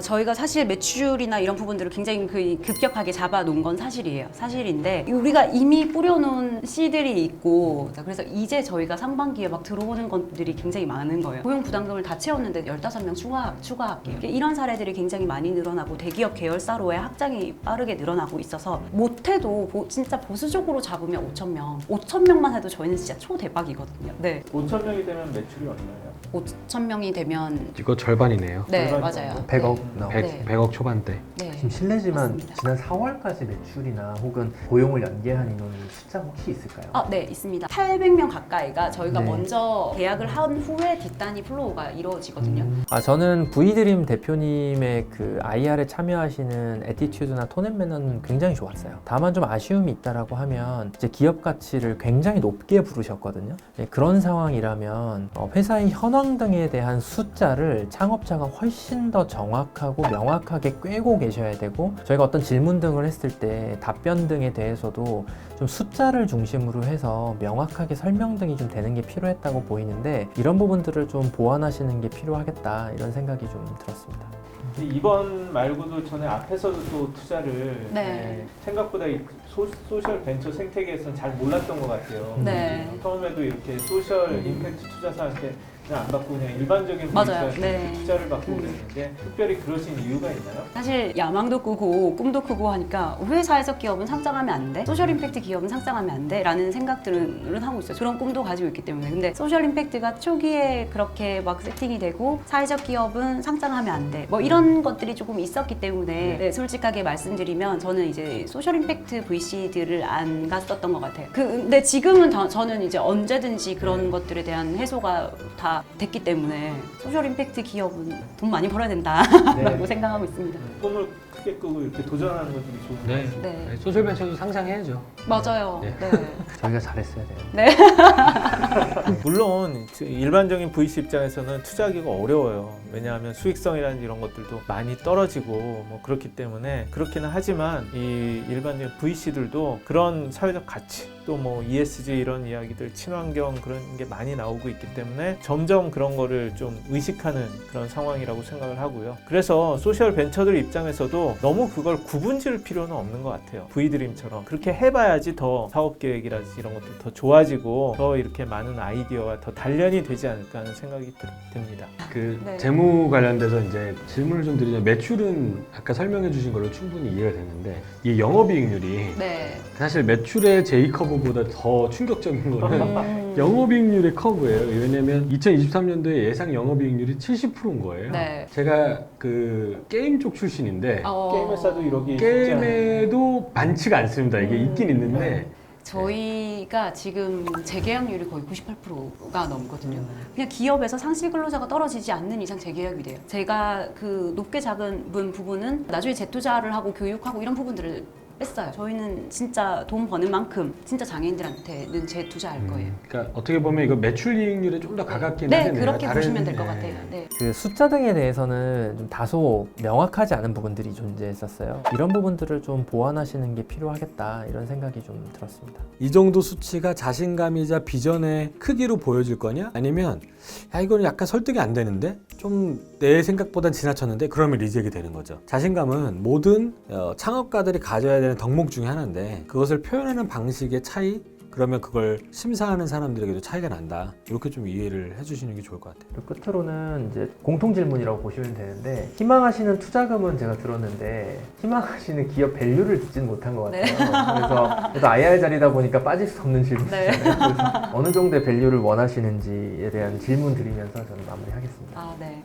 저희가 사실 매출이나 이런 부분들을 굉장히 급격하게 잡아놓은 건 사실이에요. 사실인데 우리가 이미 뿌려놓은 씨들이 있고 그래서 이제 저희가 상반기에 막 들어오는 것들이 굉장히 많은 거예요. 고용 부담금을 다 채웠는데 15명 추가할게요. 이런 사례들이 굉장히 많이 늘어나고 대기업 계열사로의 확장이 빠르게 늘어나고 있어서 못해도 진짜 보수적으로 잡으면 5,000명만 해도 저희는 진짜 초대박이거든요. 네. 5,000명이 되면 매출이 얼마예요? 5,000명이 되면 이거 절반이네요. 네, 절반 맞아요. 정도? 100억 네. 나오고. 네. 100억 초반대. 네. 지금 실례지만 맞습니다. 지난 4월까지 매출이나 혹은 고용을 연계한 인원 숫자 혹시 있을까요? 네, 있습니다. 800명 가까이가 저희가 네. 먼저 계약을 한 후에 뒷단위 플로우가 이루어지거든요. 저는 V드림 대표님의 그 IR에 참여하시는 애티튜드나 톤앤매너는 굉장히 좋았어요. 다만 좀 아쉬움이 있다라고 하면 이제 기업 가치를 굉장히 높게 부르셨거든요. 그런 상황이라면 회사의 현황 등에 대한 숫자를 창업자가 훨씬 더 정확하고 명확하게 꿰고 계셔야 되고 저희가 어떤 질문 등을 했을 때 답변 등에 대해서도 좀 숫자를 중심으로 해서 명확하게 설명 등이 좀 되는 게 필요했다고 보이는데 이런 부분들을 좀 보완하시는 게 필요하겠다 이런 생각이 좀 들었습니다. 이번 말고도 전에 앞에서도 또 투자를 네. 생각보다 이 소셜 벤처 생태계에서는 잘 몰랐던 것 같아요. 네. 처음에도 이렇게 소셜 임팩트 투자사한테 그냥 안 받고 그냥 일반적인 맞아요. 분들한테 네. 투자를 받고 그랬는데 특별히 그러신 이유가 있나요? 사실 야망도 크고 꿈도 크고 하니까 왜 사회적 기업은 상장하면 안 돼? 소셜 임팩트 기업은 상장하면 안 돼? 라는 생각들은 하고 있어요. 그런 꿈도 가지고 있기 때문에. 근데 소셜 임팩트가 초기에 그렇게 막 세팅이 되고 사회적 기업은 상장하면 안 돼. 뭐 이런 것들이 조금 있었기 때문에 네, 솔직하게 말씀드리면 저는 이제 소셜 임팩트 VC들을 안 갔었던 것 같아요. 근데 지금은 저는 이제 언제든지 그런 것들에 대한 해소가 다 됐기 때문에 소셜 임팩트 기업은 돈 많이 벌어야 된다라고 생각하고 있습니다. 꿈을 크게 꾸고 이렇게 도전하는 것들이 좋은데 네. 소셜벤처도 상상해야죠. 맞아요. 네. 네. 저희가 잘했어야 돼요. 물론 일반적인 VC 입장에서는 투자하기가 어려워요. 왜냐하면 수익성이라는 이런 것들도 많이 떨어지고 뭐 그렇기 때문에 그렇기는 하지만 이 일반적인 VC들도 그런 사회적 가치 또 뭐 ESG 이런 이야기들 친환경 그런 게 많이 나오고 있기 때문에 점점 그런 거를 좀 의식하는 그런 상황이라고 생각을 하고요. 그래서 소셜 벤처들 입장에서도 너무 그걸 구분 지을 필요는 없는 것 같아요. V드림처럼 그렇게 해봐야지 더 사업 계획이라든지 이런 것들 더 좋아지고 더 이렇게 많은 아이디어가 더 단련이 되지 않을까 하는 생각이 듭니다. 그 네. 재무 관련돼서 이제 질문을 좀 드리자면 매출은 아까 설명해 주신 걸로 충분히 이해가 되는데 이 영업이익률이 네. 사실 매출의 J커브보다 더 충격적인 거는 영업이익률의 커브예요. 왜냐면 2023년도에 예상 영업이익률이 70%인 거예요. 네. 제가 그 게임 쪽 출신인데 게임 회사도 이러기 쉽지 게임에도 많지가 않습니다. 이게 있긴 있는데 저희가 지금 재계약률이 거의 98%가 넘거든요. 그냥 기업에서 상시 근로자가 떨어지지 않는 이상 재계약이 돼요. 제가 그 높게 잡은 부분은 나중에 재투자를 하고 교육하고 이런 부분들을 뺐어요. 저희는 진짜 돈 버는 만큼 진짜 장애인들한테는 재투자할 거예요. 그러니까 어떻게 보면 이거 매출 이익률에 좀 더 가깝긴 네, 하겠네요. 그렇게 다른- 보시면 될 것 네. 같아요. 네. 그 숫자 등에 대해서는 좀 다소 명확하지 않은 부분들이 존재했었어요. 이런 부분들을 좀 보완하시는 게 필요하겠다 이런 생각이 좀 들었습니다. 이 정도 수치가 자신감이자 비전의 크기로 보여질 거냐? 아니면 야 이거는 약간 설득이 안 되는데? 좀 내 생각보단 지나쳤는데? 그러면 리젝이 되는 거죠. 자신감은 모든 창업가들이 가져야 되는 덕목 중에 하나인데 그것을 표현하는 방식의 차이? 그러면 그걸 심사하는 사람들에게도 차이가 난다. 이렇게 좀 이해를 해주시는 게 좋을 것 같아요. 그리고 끝으로는 이제 공통 질문이라고 보시면 되는데 희망하시는 투자금은 제가 들었는데 희망하시는 기업 밸류를 듣지는 못한 것 같아요. 그래서 IR 자리다 보니까 빠질 수 없는 질문이잖아요. 그래서 어느 정도의 밸류를 원하시는지에 대한 질문 드리면서 저는 마무리하겠습니다. 아, 네.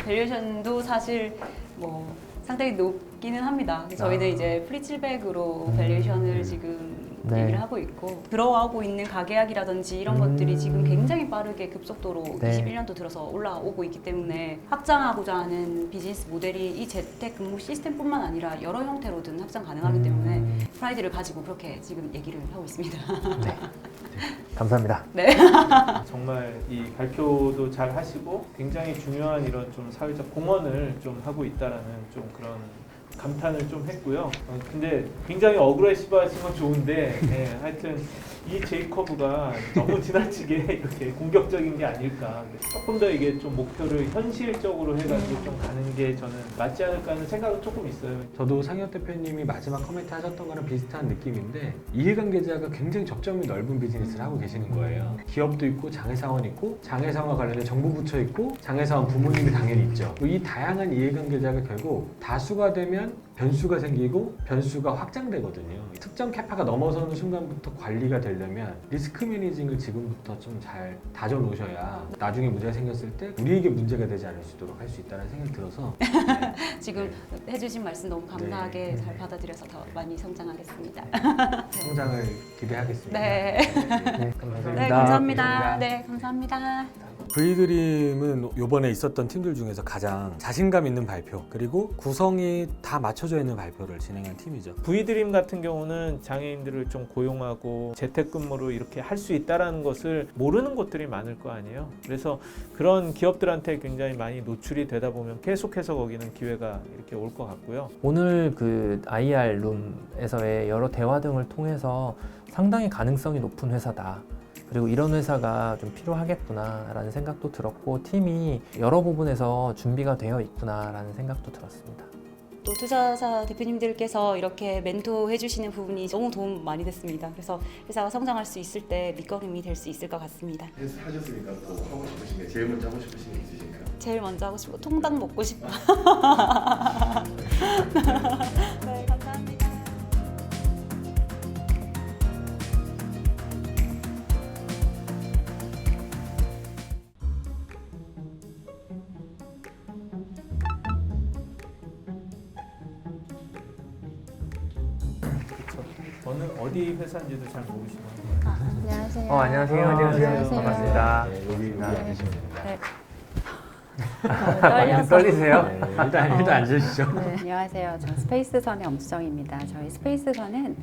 밸류에이션도 사실 뭐 상당히 높기는 합니다. 저희는 이제 프리칠백으로 밸류에이션을 지금 네. 얘기를 하고 있고 들어가고 있는 가계약이라든지 이런 것들이 지금 굉장히 빠르게 급속도로 네. 21년도 들어서 올라오고 있기 때문에 확장하고자 하는 비즈니스 모델이 이 재택근무 시스템뿐만 아니라 여러 형태로든 확장 가능하기 때문에 프라이드를 가지고 그렇게 지금 얘기를 하고 있습니다. 네. 감사합니다. 네. 정말 이 발표도 잘 하시고 굉장히 중요한 이런 좀 사회적 공헌을 좀 하고 있다라는 좀 그런 감탄을 좀 했고요. 근데 굉장히 어그레시브 하신 건 좋은데 하여튼 이 제이커브가 너무 지나치게 이렇게 공격적인 게 아닐까. 조금 더 이게 좀 목표를 현실적으로 해가지고 좀 가는 게 저는 맞지 않을까 하는 생각은 조금 있어요. 저도 상혁 대표님이 마지막 코멘트 하셨던 거랑 비슷한 느낌인데 이해관계자가 굉장히 접점이 넓은 비즈니스를 하고 계시는 거예요. 기업도 있고 장애사원 있고 장애사원과 관련된 정부 부처 있고 장애사원 부모님이 당연히 있죠. 이 다양한 이해관계자가 결국 다수가 되면 변수가 생기고 변수가 확장되거든요. 특정 캐파가 넘어서는 순간부터 관리가 되려면 리스크 매니징을 지금부터 좀 잘 다져 놓으셔야 나중에 문제가 생겼을 때 우리에게 문제가 되지 않을 수 있도록 할 수 있다는 생각이 들어서 지금 해주신 말씀 너무 감사하게 네. 잘 받아들여서 더 많이 성장하겠습니다. 성장을 기대하겠습니다. 네. 네, 감사합니다. 네, 감사합니다. 네, 감사합니다. V드림은 이번에 있었던 팀들 중에서 가장 자신감 있는 발표 그리고 구성이 다 맞춰져 있는 발표를 진행한 팀이죠. V드림 같은 경우는 장애인들을 좀 고용하고 재택근무로 이렇게 할 수 있다는 것을 모르는 곳들이 많을 거 아니에요. 그래서 그런 기업들한테 굉장히 많이 노출이 되다 보면 계속해서 거기는 기회가 이렇게 올 것 같고요. 오늘 그 IR 룸에서의 여러 대화 등을 통해서 상당히 가능성이 높은 회사다. 그리고 이런 회사가 좀 필요하겠구나라는 생각도 들었고 팀이 여러 부분에서 준비가 되어 있구나라는 생각도 들었습니다. 또 투자사 대표님들께서 이렇게 멘토해 주시는 부분이 너무 도움 많이 됐습니다. 그래서 회사가 성장할 수 있을 때 밑거름이 될 수 있을 것 같습니다. 하셨으니까 또 하고 싶으신 게 제일 먼저 하고 싶으신 게 있으신가요? 제일 먼저 하고 싶고 통닭 먹고 싶어. 네, 감사합니다. 저는 어디 회사인지도 잘 모르시나요? 안녕하세요. 안녕하세요. 안녕하세요. 반갑습니다. 여기 앉으시면 네. 떨리세요? 네, 일단 앉으시죠. 네, 안녕하세요. 저 스페이스선의 엄수정입니다. 저희 스페이스선은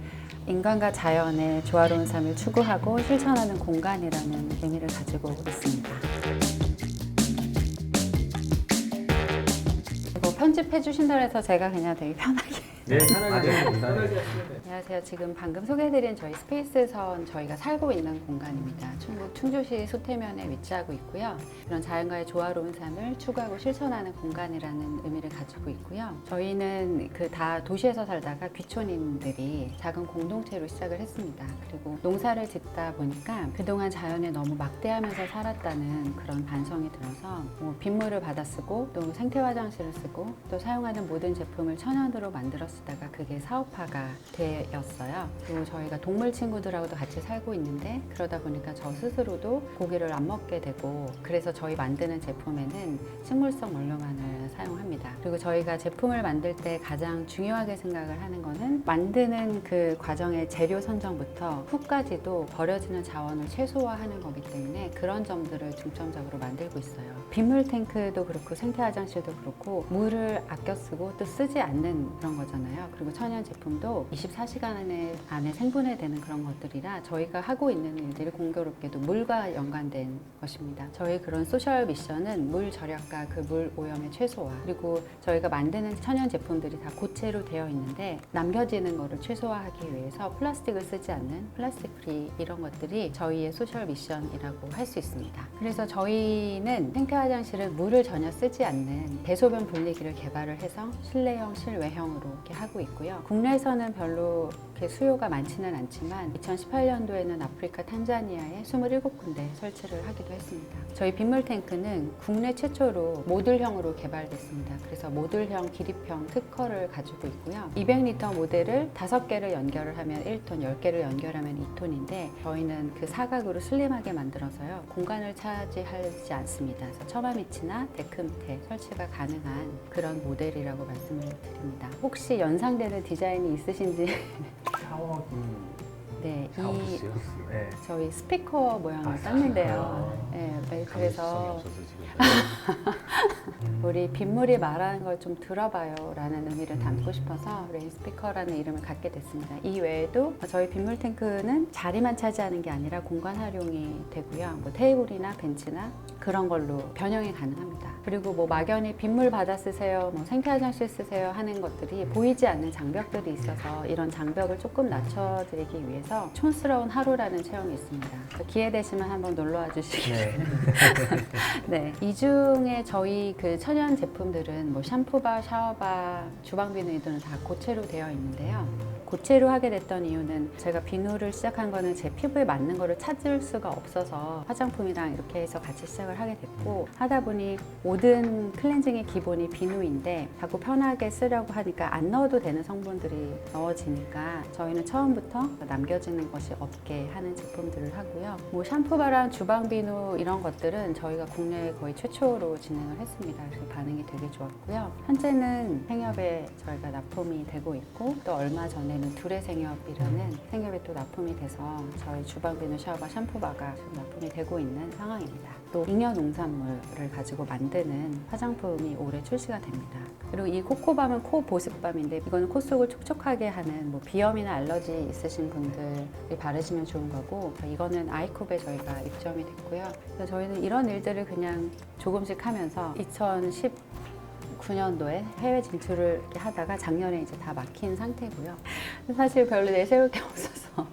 인간과 자연의 조화로운 삶을 추구하고 실천하는 공간이라는 의미를 가지고 있습니다. 이거 편집해 주신다 해서 제가 그냥 되게 편하게 네, 편하게 됩니다. 안녕하세요. 지금 방금 소개해드린 저희 스페이스선 저희가 살고 있는 공간입니다. 충북 충주시 수태면에 위치하고 있고요. 이런 자연과의 조화로운 삶을 추구하고 실천하는 공간이라는 의미를 가지고 있고요. 저희는 그 다 도시에서 살다가 귀촌인들이 작은 공동체로 시작을 했습니다. 그리고 농사를 짓다 보니까 그동안 자연에 너무 막대하면서 살았다는 그런 반성이 들어서 뭐 빗물을 받아 쓰고 또 생태 화장실을 쓰고 또 사용하는 모든 제품을 천연으로 만들었다가 그게 사업화가 되었어요. 그리고 저희가 동물 친구들하고도 같이 살고 있는데 그러다 보니까 저 스스로도 고기를 안 먹게 되고 그래서 저희 만드는 제품에는 식물성 원료만을 사용합니다. 그리고 저희가 제품을 만들 때 가장 중요하게 생각을 하는 거는 만드는 그 과정의 재료 선정부터 후까지도 버려지는 자원을 최소화하는 거기 때문에 그런 점들을 중점적으로 만들고 있어요. 빗물 탱크도 그렇고 생태 화장실도 그렇고 물을 아껴 쓰고 또 쓰지 않는 그런 거잖아요. 그리고 천연 제품도 24시간 안에 생분해되는 그런 것들이라 저희가 하고 있는 일들이 공교롭게도 물과 연관된 것입니다. 저희 그런 소셜 미션은 물 절약과 그 물 오염의 최소화 그리고 저희가 만드는 천연 제품들이 다 고체로 되어 있는데 남겨지는 거를 최소화하기 위해서 플라스틱을 쓰지 않는 플라스틱 프리 이런 것들이 저희의 소셜 미션이라고 할 수 있습니다. 그래서 저희는 생태 화장실은 물을 전혀 쓰지 않는 대소변 분리기를 개발을 해서 실내형, 실외형으로 이렇게 하고 있고요. 국내에서는 별로 이렇게 수요가 많지는 않지만 2018년도에는 아프리카 탄자니아에 27군데 설치를 하기도 했습니다. 저희 빗물 탱크는 국내 최초로 모듈형으로 개발됐습니다. 그래서 모듈형 기립형 특허를 가지고 있고요. 200리터 모델을 5개를 연결을 하면 1톤, 10개를 연결하면 2톤인데 저희는 그 사각으로 슬림하게 만들어서요. 공간을 차지하지 않습니다. 그래서 처마 밑이나 데크 밑에 설치가 가능한 그런 모델이라고 말씀을 드립니다. 혹시 연상되는 디자인이 있으신지 샤워기 네, 샤워기요? 네. 저희 스피커 모양을 땄는데요. 네, 그래서 우리 빗물이 말하는 걸 좀 들어봐요 라는 의미를 담고 싶어서 레인 스피커라는 이름을 갖게 됐습니다. 이 외에도 저희 빗물 탱크는 자리만 차지하는 게 아니라 공간 활용이 되고요. 뭐 테이블이나 벤치나 그런 걸로 변형이 가능합니다. 그리고 뭐 막연히 빗물 받아 쓰세요, 뭐 생태 화장실 쓰세요 하는 것들이 보이지 않는 장벽들이 있어서 이런 장벽을 조금 낮춰드리기 위해서 체험에서 촌스러운 하루라는 체험이 있습니다. 기회 되시면 한번 놀러와 주시기 네. 네, 이 중에 저희 그 천연 제품들은 뭐 샴푸바, 샤워바, 주방 비누 등은 다 고체로 되어 있는데요. 고체로 하게 됐던 이유는 제가 비누를 시작한 거는 제 피부에 맞는 거를 찾을 수가 없어서 화장품이랑 이렇게 해서 같이 시작을 하게 됐고, 하다 보니 모든 클렌징의 기본이 비누인데 자꾸 편하게 쓰려고 하니까 안 넣어도 되는 성분들이 넣어지니까 저희는 처음부터 남겨지는 것이 없게 하는 제품들을 하고요. 뭐 샴푸바랑 주방 비누 이런 것들은 저희가 국내에 거의 최초로 진행을 했습니다. 그래서 반응이 되게 좋았고요. 현재는 생협에 저희가 납품이 되고 있고, 또 얼마 전에는 두레 생협이라는 생협에 또 납품이 돼서 저희 주방 비누, 샤워바, 샴푸바가 지금 납품이 되고 있는 상황입니다. 또 잉여 농산물을 가지고 만드는 화장품이 올해 출시가 됩니다. 그리고 이 코코밤은 코 보습밤인데, 이거는 코 속을 촉촉하게 하는 뭐 비염이나 알러지 있으신 분들이 바르시면 좋은 거고, 이거는 아이콥에 저희가 입점이 됐고요. 그래서 저희는 이런 일들을 그냥 조금씩 하면서 2019년도에 해외 진출을 이렇게 하다가 작년에 이제 다 막힌 상태고요. 사실 별로 내세울 게 없어서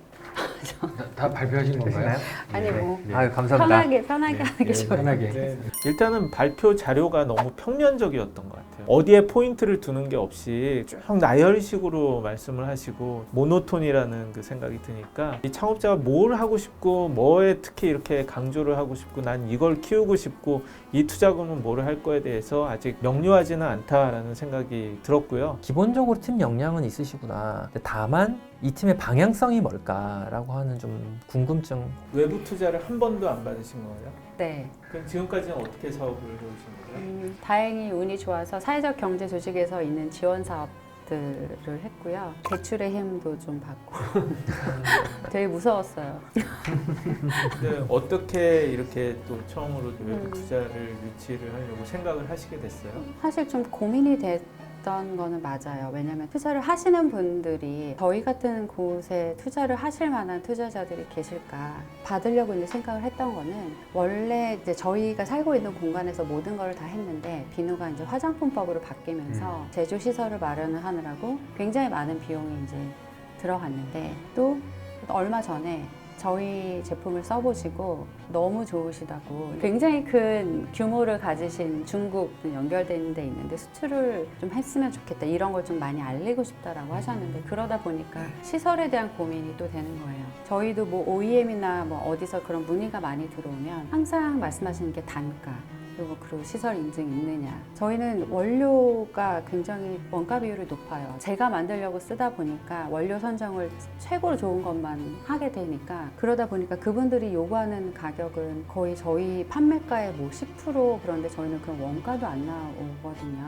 다 발표하신 건가요? 아니 뭐 아유, 감사합니다. 편하게 하는 게 좋아요. 편하게. 일단은 발표 자료가 너무 평면적이었던 것 같아요. 어디에 포인트를 두는 게 없이 쭉 나열식으로 말씀을 하시고 모노톤이라는 그 생각이 드니까 이 창업자가 뭘 하고 싶고 뭐에 특히 이렇게 강조를 하고 싶고 난 이걸 키우고 싶고 이 투자금은 뭐를 할 거에 대해서 아직 명료하지는 않다라는 생각이 들었고요. 기본적으로 팀 역량은 있으시구나. 근데 다만 이 팀의 방향성이 뭘까라고 하는 좀 궁금증. 외부 투자를 한 번도 안 받으신 거예요? 네. 그럼 지금까지는 어떻게 사업을 해오신 거예요? 다행히 운이 좋아서 사회적 경제 조직에서 있는 지원 사업들을 했고요. 대출의 힘도 좀 받고 되게 무서웠어요. 근데 어떻게 이렇게 또 처음으로 외부 투자를 유치를 하려고 생각을 하시게 됐어요? 사실 좀 고민이 됐던 거는 맞아요. 왜냐하면 투자를 하시는 분들이 저희 같은 곳에 투자를 하실 만한 투자자들이 계실까 받으려고 이제 생각을 했던 거는, 원래 이제 저희가 살고 있는 공간에서 모든 걸 다 했는데 비누가 이제 화장품법으로 바뀌면서 제조 시설을 마련을 하느라고 굉장히 많은 비용이 이제 들어갔는데, 또 얼마 전에 저희 제품을 써보시고 너무 좋으시다고, 굉장히 큰 규모를 가지신 중국 연결되는 데 있는데 수출을 좀 했으면 좋겠다, 이런 걸 좀 많이 알리고 싶다라고 하셨는데, 그러다 보니까 시설에 대한 고민이 또 되는 거예요. 저희도 뭐 OEM이나 뭐 어디서 그런 문의가 많이 들어오면 항상 말씀하시는 게 단가, 그리고 시설 인증 있느냐. 저희는 원료가 굉장히 원가 비율이 높아요. 제가 만들려고 쓰다 보니까 원료 선정을 최고로 좋은 것만 하게 되니까, 그러다 보니까 그분들이 요구하는 가격은 거의 저희 판매가의 뭐 10%, 그런데 저희는 그런 원가도 안 나오거든요.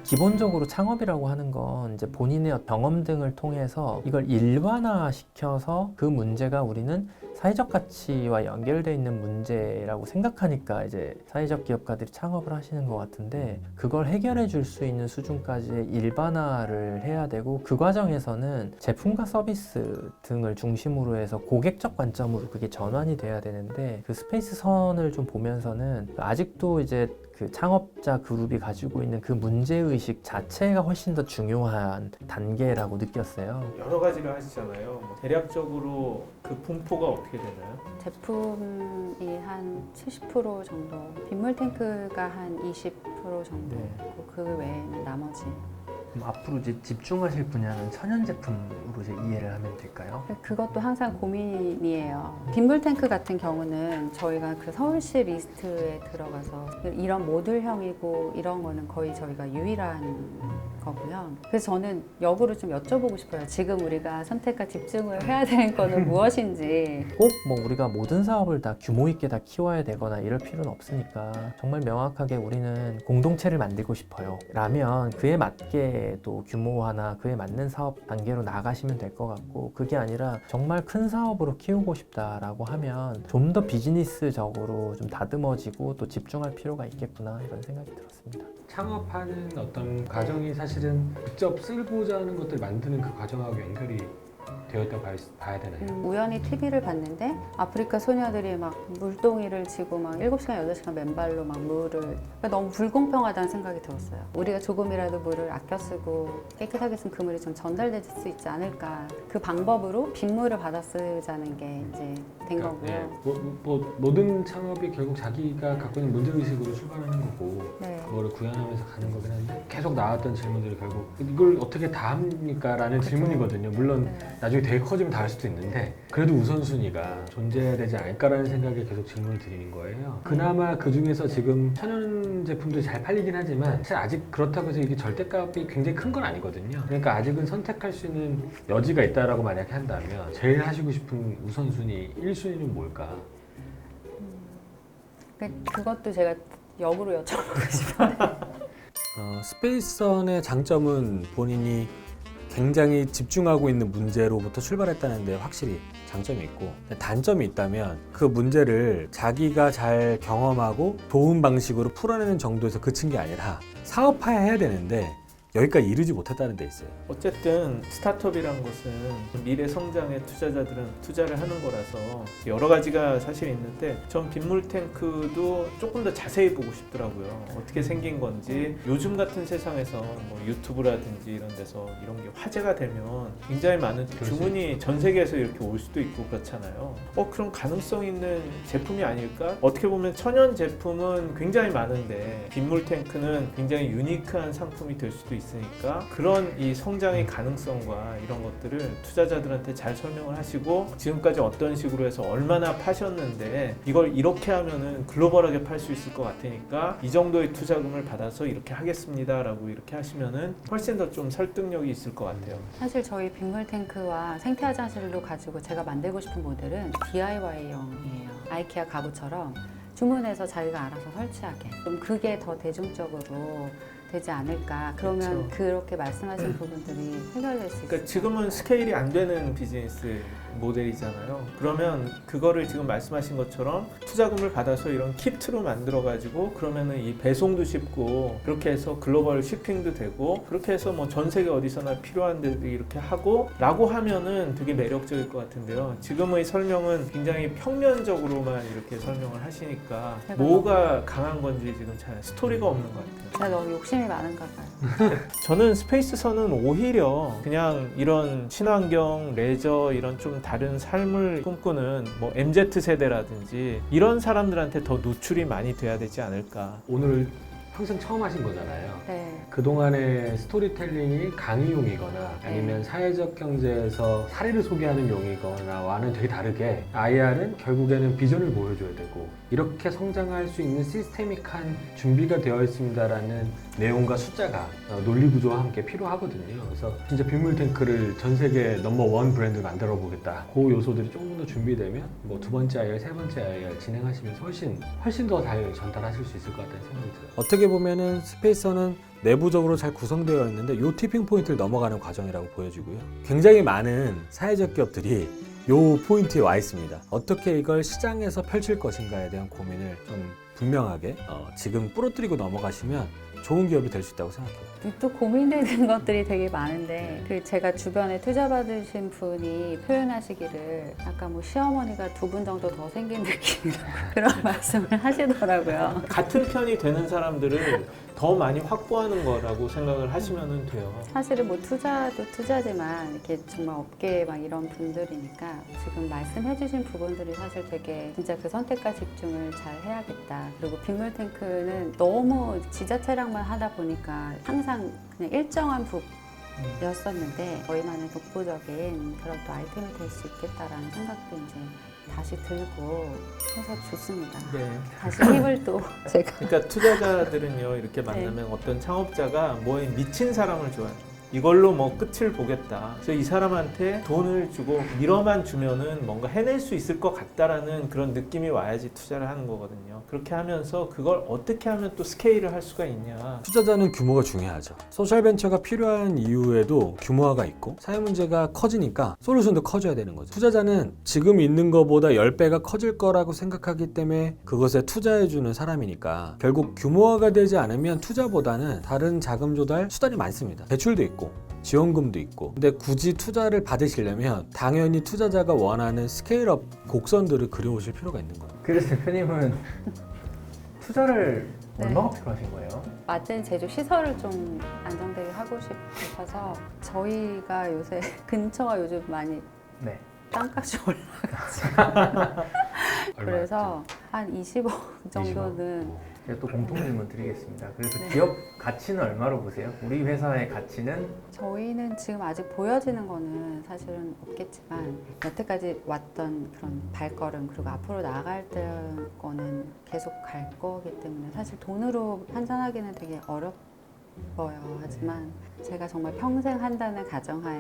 기본적으로 창업이라고 하는 건 이제 본인의 경험 등을 통해서 이걸 일반화시켜서 그 문제가 우리는 사회적 가치와 연결되어 있는 문제라고 생각하니까 이제 사회적 기업가들이 창업을 하시는 것 같은데, 그걸 해결해 줄 수 있는 수준까지의 일반화를 해야 되고, 그 과정에서는 제품과 서비스 등을 중심으로 해서 고객적 관점으로 그게 전환이 돼야 되는데, 그 스페이스 선을 좀 보면서는 아직도 이제 그 창업자 그룹이 가지고 있는 그 문제의식 자체가 훨씬 더 중요한 단계라고 느꼈어요. 여러 가지를 하시잖아요. 뭐 대략적으로 그 분포가 어떻게 되나요? 제품이 한 70% 정도, 빗물 탱크가 한 20% 정도 네. 있고, 그 외에는 나머지. 그럼 앞으로 이제 집중하실 분야는 천연 제품으로 이제 이해를 하면 될까요? 그것도 항상 고민이에요. 빗물 탱크 같은 경우는 저희가 그 서울시 리스트에 들어가서 이런 모듈형이고 이런 거는 거의 저희가 유일한 거고요. 그래서 저는 역으로 좀 여쭤보고 싶어요. 지금 우리가 선택과 집중을 해야 되는 거는 무엇인지. 꼭 뭐 우리가 모든 사업을 다 규모 있게 다 키워야 되거나 이럴 필요는 없으니까, 정말 명확하게 우리는 공동체를 만들고 싶어요 라면 그에 맞게 또 규모화나 그에 맞는 사업 단계로 나가시면 될 것 같고, 그게 아니라 정말 큰 사업으로 키우고 싶다라고 하면 좀 더 비즈니스적으로 좀 다듬어지고 또 집중할 필요가 있겠구나, 이런 생각이 들었습니다. 창업하는 어떤 과정이 사실은 직접 쓰고자 하는 것들을 만드는 그 과정하고 연결이 되어 있다고 봐야 되나요? 우연히 TV를 봤는데 아프리카 소녀들이 막 물동이를 지고 막 7시간, 8시간 맨발로 막 물을 그러니까 너무 불공평하다는 생각이 들었어요. 우리가 조금이라도 물을 아껴 쓰고 깨끗하게 쓴 그 물이 좀 전달될 수 있지 않을까. 그 방법으로 빗물을 받아 쓰자는 게 이제 된 거고요. 모든 창업이 결국 자기가 갖고 있는 문제의식으로 출발하는 거고 네. 그거를 구현하면서 가는 거긴 한데 계속 나왔던 질문들이 결국 이걸 어떻게 다 합니까? 라는 질문이거든요. 물론 네. 나중에 되게 커지면 다 할 수도 있는데 그래도 우선순위가 존재해야 되지 않을까라는 생각에 계속 질문을 드리는 거예요. 그나마 그 중에서 지금 천연 제품들이 잘 팔리긴 하지만 사실 아직 그렇다고 해서 이게 절대값이 굉장히 큰 건 아니거든요. 그러니까 아직은 선택할 수 있는 여지가 있다라고 만약에 한다면 제일 하시고 싶은 우선순위 1순위는 뭘까? 그것도 제가 역으로 여쭤보고 싶어요. 스페이스선의 장점은 본인이 굉장히 집중하고 있는 문제로부터 출발했다는 데 확실히 장점이 있고 단점이 있다면 그 문제를 자기가 잘 경험하고 도움 방식으로 풀어내는 정도에서 그친 게 아니라 사업화해야 되는데 여기까지 이르지 못했다는 데 있어요. 어쨌든 스타트업이란 것은 미래 성장에 투자자들은 투자를 하는 거라서 여러 가지가 사실 있는데 전 빗물 탱크도 조금 더 자세히 보고 싶더라고요. 어떻게 생긴 건지 요즘 같은 세상에서 뭐 유튜브라든지 이런 데서 이런 게 화제가 되면 굉장히 많은 주문이 전 세계에서 이렇게 올 수도 있고 그렇잖아요. 그럼 가능성 있는 제품이 아닐까? 어떻게 보면 천연 제품은 굉장히 많은데 빗물 탱크는 굉장히 유니크한 상품이 될 수도 있으니까 그런 이 성장의 가능성과 이런 것들을 투자자들한테 잘 설명을 하시고 지금까지 어떤 식으로 해서 얼마나 파셨는데 이걸 이렇게 하면은 글로벌하게 팔 수 있을 것 같으니까 이 정도의 투자금을 받아서 이렇게 하겠습니다 라고 이렇게 하시면은 훨씬 더 좀 설득력이 있을 것 같아요. 사실 저희 빗물 탱크와 생태 화장실로 가지고 제가 만들고 싶은 모델은 DIY용이에요. 아이케아 가구처럼 주문해서 자기가 알아서 설치하게. 좀 그게 더 대중적으로 되지 않을까. 그러면 그렇죠. 그렇게 말씀하신 부분들이 해결될 수 있어요. 그러니까 지금은 스케일이 안 되는 비즈니스 모델이잖아요. 그러면 그거를 지금 말씀하신 것처럼 투자금을 받아서 이런 키트로 만들어 가지고 그러면은 이 배송도 쉽고 그렇게 해서 글로벌 쇼핑도 되고 그렇게 해서 뭐 전 세계 어디서나 필요한 데 이렇게 하고 라고 하면은 되게 매력적일 것 같은데요. 지금의 설명은 굉장히 평면적으로만 이렇게 설명을 하시니까 뭐가 강한 건지 지금 잘 스토리가 없는 것 같아요. 제가 너무 욕심이 많은가 봐요. 저는 스페이스선은 오히려 그냥 이런 친환경, 레저 이런 좀 다른 삶을 꿈꾸는 뭐 MZ 세대라든지 이런 사람들한테 더 노출이 많이 돼야 되지 않을까. 오늘 평생 처음 하신 거잖아요. 네. 그동안의 스토리텔링이 강의용이거나 아니면 사회적 경제에서 사례를 소개하는 용이거나와는 되게 다르게 IR은 결국에는 비전을 보여줘야 되고 이렇게 성장할 수 있는 시스테믹한 준비가 되어 있습니다라는 내용과 숫자가 논리 구조와 함께 필요하거든요. 그래서 진짜 빗물 탱크를 전 세계 넘버1 브랜드 만들어 보겠다. 그 요소들이 조금 더 준비되면 뭐 두 번째 IR, 세 번째 IR 진행하시면서 훨씬 더 잘 전달하실 수 있을 것 같다는 생각이 들어요. 어떻게 보면은 스페이스선은 내부적으로 잘 구성되어 있는데 이 티핑 포인트를 넘어가는 과정이라고 보여지고요. 굉장히 많은 사회적 기업들이 이 포인트에 와 있습니다. 어떻게 이걸 시장에서 펼칠 것인가에 대한 고민을 좀 분명하게 지금 부러뜨리고 넘어가시면 좋은 기업이 될 수 있다고 생각해요. 또 고민되는 것들이 되게 많은데 그 제가 주변에 투자 받으신 분이 표현하시기를 아까 뭐 시어머니가 2분 정도 더 생긴 느낌이라고 그런 말씀을 하시더라고요. 같은 편이 되는 사람들을 더 많이 확보하는 거라고 생각을 하시면 돼요. 사실은 뭐 투자도 투자지만 이렇게 정말 업계에 막 이런 분들이니까 지금 말씀해주신 부분들이 사실 되게 진짜 그 선택과 집중을 잘 해야겠다. 그리고 빗물 탱크는 너무 지자체랑만 하다 보니까 항상 그냥 일정한 북이었었는데 저희만의 독보적인 그런 또 아이템이 될 수 있겠다라는 생각도 이제 다시 들고 해서 좋습니다. 네. 다시 힘을 또 제가 그러니까 투자자들은요 이렇게 만나면 어떤 창업자가 뭐에 미친 사람을 좋아해요. 이걸로 뭐 끝을 보겠다. 그래서 이 사람한테 돈을 주고 밀어만 주면은 뭔가 해낼 수 있을 것 같다라는 그런 느낌이 와야지 투자를 하는 거거든요. 그렇게 하면서 그걸 어떻게 하면 또 스케일을 할 수가 있냐. 투자자는 규모가 중요하죠. 소셜벤처가 필요한 이유에도 규모화가 있고 사회 문제가 커지니까 솔루션도 커져야 되는 거죠. 투자자는 지금 있는 것보다 10배가 커질 거라고 생각하기 때문에 그것에 투자해주는 사람이니까 결국 규모화가 되지 않으면 투자보다는 다른 자금 조달 수단이 많습니다. 대출도 있고 지원금도 있고. 근데 굳이 투자를 받으시려면 당연히 투자자가 원하는 스케일업 곡선들을 그려오실 필요가 있는 거예요. 그래서 대표님은 투자를 네. 얼마가 필요하신 거예요? 맞은 제조 시설을 좀 안정되게 하고 싶어서 저희가 요새 근처가 요즘 많이 네. 땅값이 올라가지고 그래서 한 20억 정도는 제가 또 공통 질문 드리겠습니다. 그래서 네. 기업 가치는 얼마로 보세요? 우리 회사의 가치는 저희는 지금 아직 보여지는 거는 사실은 없겠지만 여태까지 왔던 그런 발걸음 그리고 앞으로 나아갈 거는 계속 갈 거기 때문에 사실 돈으로 환산하기는 되게 어렵어요. 하지만 제가 정말 평생 한다는 가정하에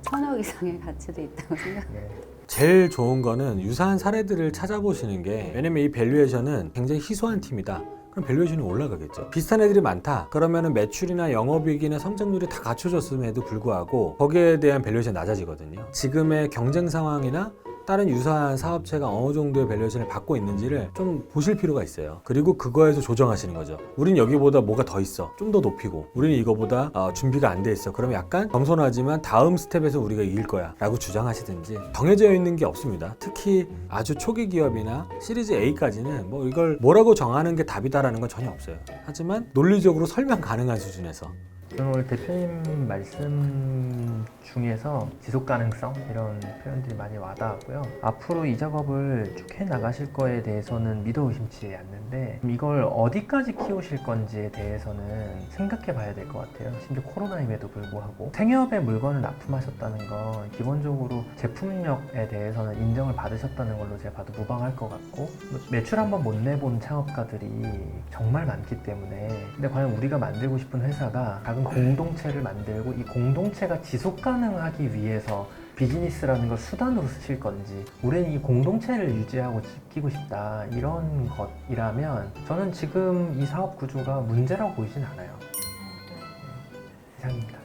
1,000억 이상의 가치도 있다고 생각해요. 네. 제일 좋은 거는 유사한 사례들을 찾아보시는 게, 왜냐면 이 밸류에이션은 굉장히 희소한 팀이다. 그럼 밸류에이션이 올라가겠죠. 비슷한 애들이 많다. 그러면은 매출이나 영업이익이나 성장률이 다 갖춰졌음에도 불구하고 거기에 대한 밸류에이션이 낮아지거든요. 지금의 경쟁 상황이나 다른 유사한 사업체가 어느 정도의 밸류에이션을 받고 있는지를 좀 보실 필요가 있어요. 그리고 그거에서 조정하시는 거죠. 우린 여기보다 뭐가 더 있어. 좀 더 높이고. 우리는 이거보다 준비가 안 돼 있어. 그러면 약간 겸손하지만 다음 스텝에서 우리가 이길 거야 라고 주장하시든지. 정해져 있는 게 없습니다. 특히 아주 초기 기업이나 시리즈 A까지는 뭐 이걸 뭐라고 정하는 게 답이다라는 건 전혀 없어요. 하지만 논리적으로 설명 가능한 수준에서. 저는 오늘 대표님 말씀 중에서 지속 가능성 이런 표현들이 많이 와닿았고요. 앞으로 이 작업을 쭉 해 나가실 거에 대해서는 믿어 의심치 않는데 이걸 어디까지 키우실 건지에 대해서는 생각해 봐야 될 것 같아요. 심지어 코로나임에도 불구하고 생협의 물건을 납품하셨다는 건 기본적으로 제품력에 대해서는 인정을 받으셨다는 걸로 제가 봐도 무방할 것 같고, 매출 한번 못 내본 창업가들이 정말 많기 때문에, 근데 과연 우리가 만들고 싶은 회사가 작은 공동체를 만들고 이 공동체가 지속 가능하기 위해서 비즈니스라는 걸 수단으로 쓰실 건지, 우리는 이 공동체를 유지하고 지키고 싶다 이런 것이라면 저는 지금 이 사업 구조가 문제라고 보이진 않아요. 이상입니다.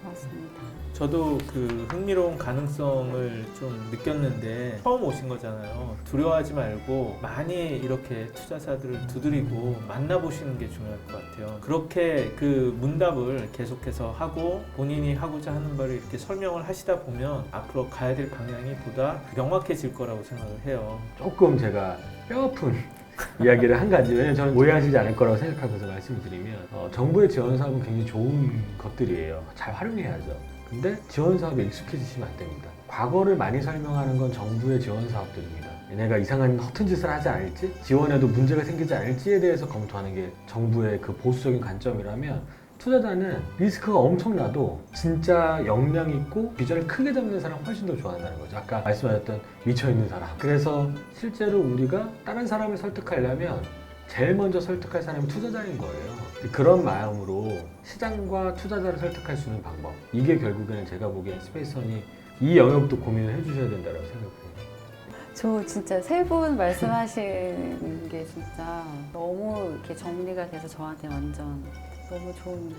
맞습니다. 저도 그 흥미로운 가능성을 좀 느꼈는데 처음 오신 거잖아요. 두려워하지 말고 많이 이렇게 투자자들을 두드리고 만나보시는 게 중요할 것 같아요. 그렇게 그 문답을 계속해서 하고 본인이 하고자 하는 바를 이렇게 설명을 하시다 보면 앞으로 가야 될 방향이 보다 명확해질 거라고 생각을 해요. 조금 제가 뼈아픈 이야기를 한 가지, 왜냐면 저는 오해하시지 않을 거라고 생각하면서 말씀을 드리면, 정부의 지원 사업은 굉장히 좋은 것들이에요. 잘 활용해야죠. 근데 지원 사업에 익숙해지시면 안 됩니다. 과거를 많이 설명하는 건 정부의 지원 사업들입니다. 얘네가 이상한 허튼 짓을 하지 않을지, 지원에도 문제가 생기지 않을지에 대해서 검토하는 게 정부의 그 보수적인 관점이라면, 투자자는 리스크가 엄청나도 진짜 역량 있고 비전을 크게 잡는 사람 훨씬 더 좋아한다는 거죠. 아까 말씀하셨던 미쳐있는 사람. 그래서 실제로 우리가 다른 사람을 설득하려면 제일 먼저 설득할 사람이 투자자인 거예요. 그런 마음으로 시장과 투자자를 설득할 수 있는 방법, 이게 결국에는 제가 보기엔 스페이스선이 이 영역도 고민을 해주셔야 된다고 생각해요. 저 진짜 세 분 말씀하시는 게 진짜 너무 이렇게 정리가 돼서 저한테 완전 너무 좋은 기회.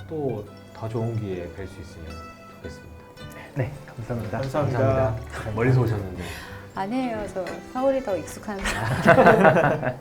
또 더 좋은 기회에 뵐 수 있으면 좋겠습니다. 네, 감사합니다. 감사합니다. 멀리서 오셨는데. 아니에요. 저 서울이 더 익숙한 사람.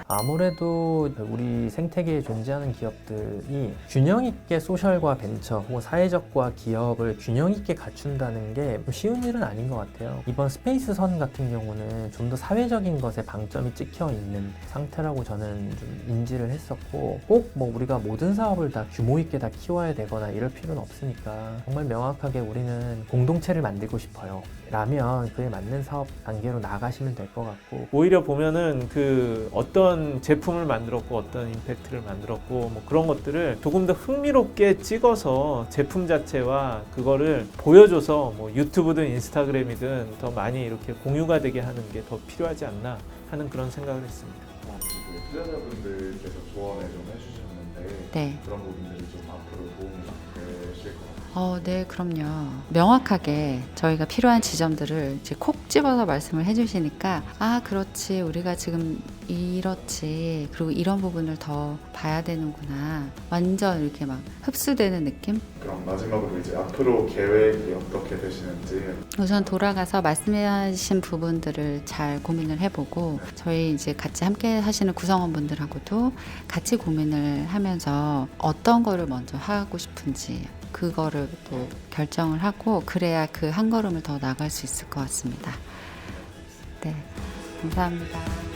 아무래도 우리 생태계에 존재하는 기업들이 균형 있게 소셜과 벤처 혹은 사회적과 기업을 균형 있게 갖춘다는 게 쉬운 일은 아닌 것 같아요. 이번 스페이스 선 같은 경우는 좀 더 사회적인 것에 방점이 찍혀 있는 상태라고 저는 좀 인지를 했었고, 꼭 뭐 우리가 모든 사업을 다 규모 있게 다 키워야 되거나 이럴 필요는 없으니까 정말 명확하게 우리는 공동체를 만들고 싶어요 라면 그에 맞는 사업 단계로 나가시면 될 것 같고, 오히려 보면은 그 어떤 제품을 만들었고 어떤 임팩트를 만들었고 뭐 그런 것들을 조금 더 흥미롭게 찍어서 제품 자체와 그거를 보여줘서 뭐 유튜브든 인스타그램이든 더 많이 이렇게 공유가 되게 하는 게 더 필요하지 않나 하는 그런 생각을 했습니다. 투자자분들께서 조언을 좀 해주셨는데 네. 그런 부분들이 좀 앞으로 도움이 되실 것 같아요. 네, 그럼요. 명확하게 저희가 필요한 지점들을 이제 콕 집어서 말씀을 해주시니까, 아, 그렇지. 우리가 지금 이렇지. 그리고 이런 부분을 더 봐야 되는구나. 완전 이렇게 막 흡수되는 느낌? 그럼 마지막으로 이제 앞으로 계획이 어떻게 되시는지. 우선 돌아가서 말씀하신 부분들을 잘 고민을 해보고 저희 이제 같이 함께 하시는 구성원분들하고도 같이 고민을 하면서 어떤 거를 먼저 하고 싶은지 그거를 또 결정을 하고 그래야 그 한 걸음을 더 나갈 수 있을 것 같습니다. 네, 감사합니다.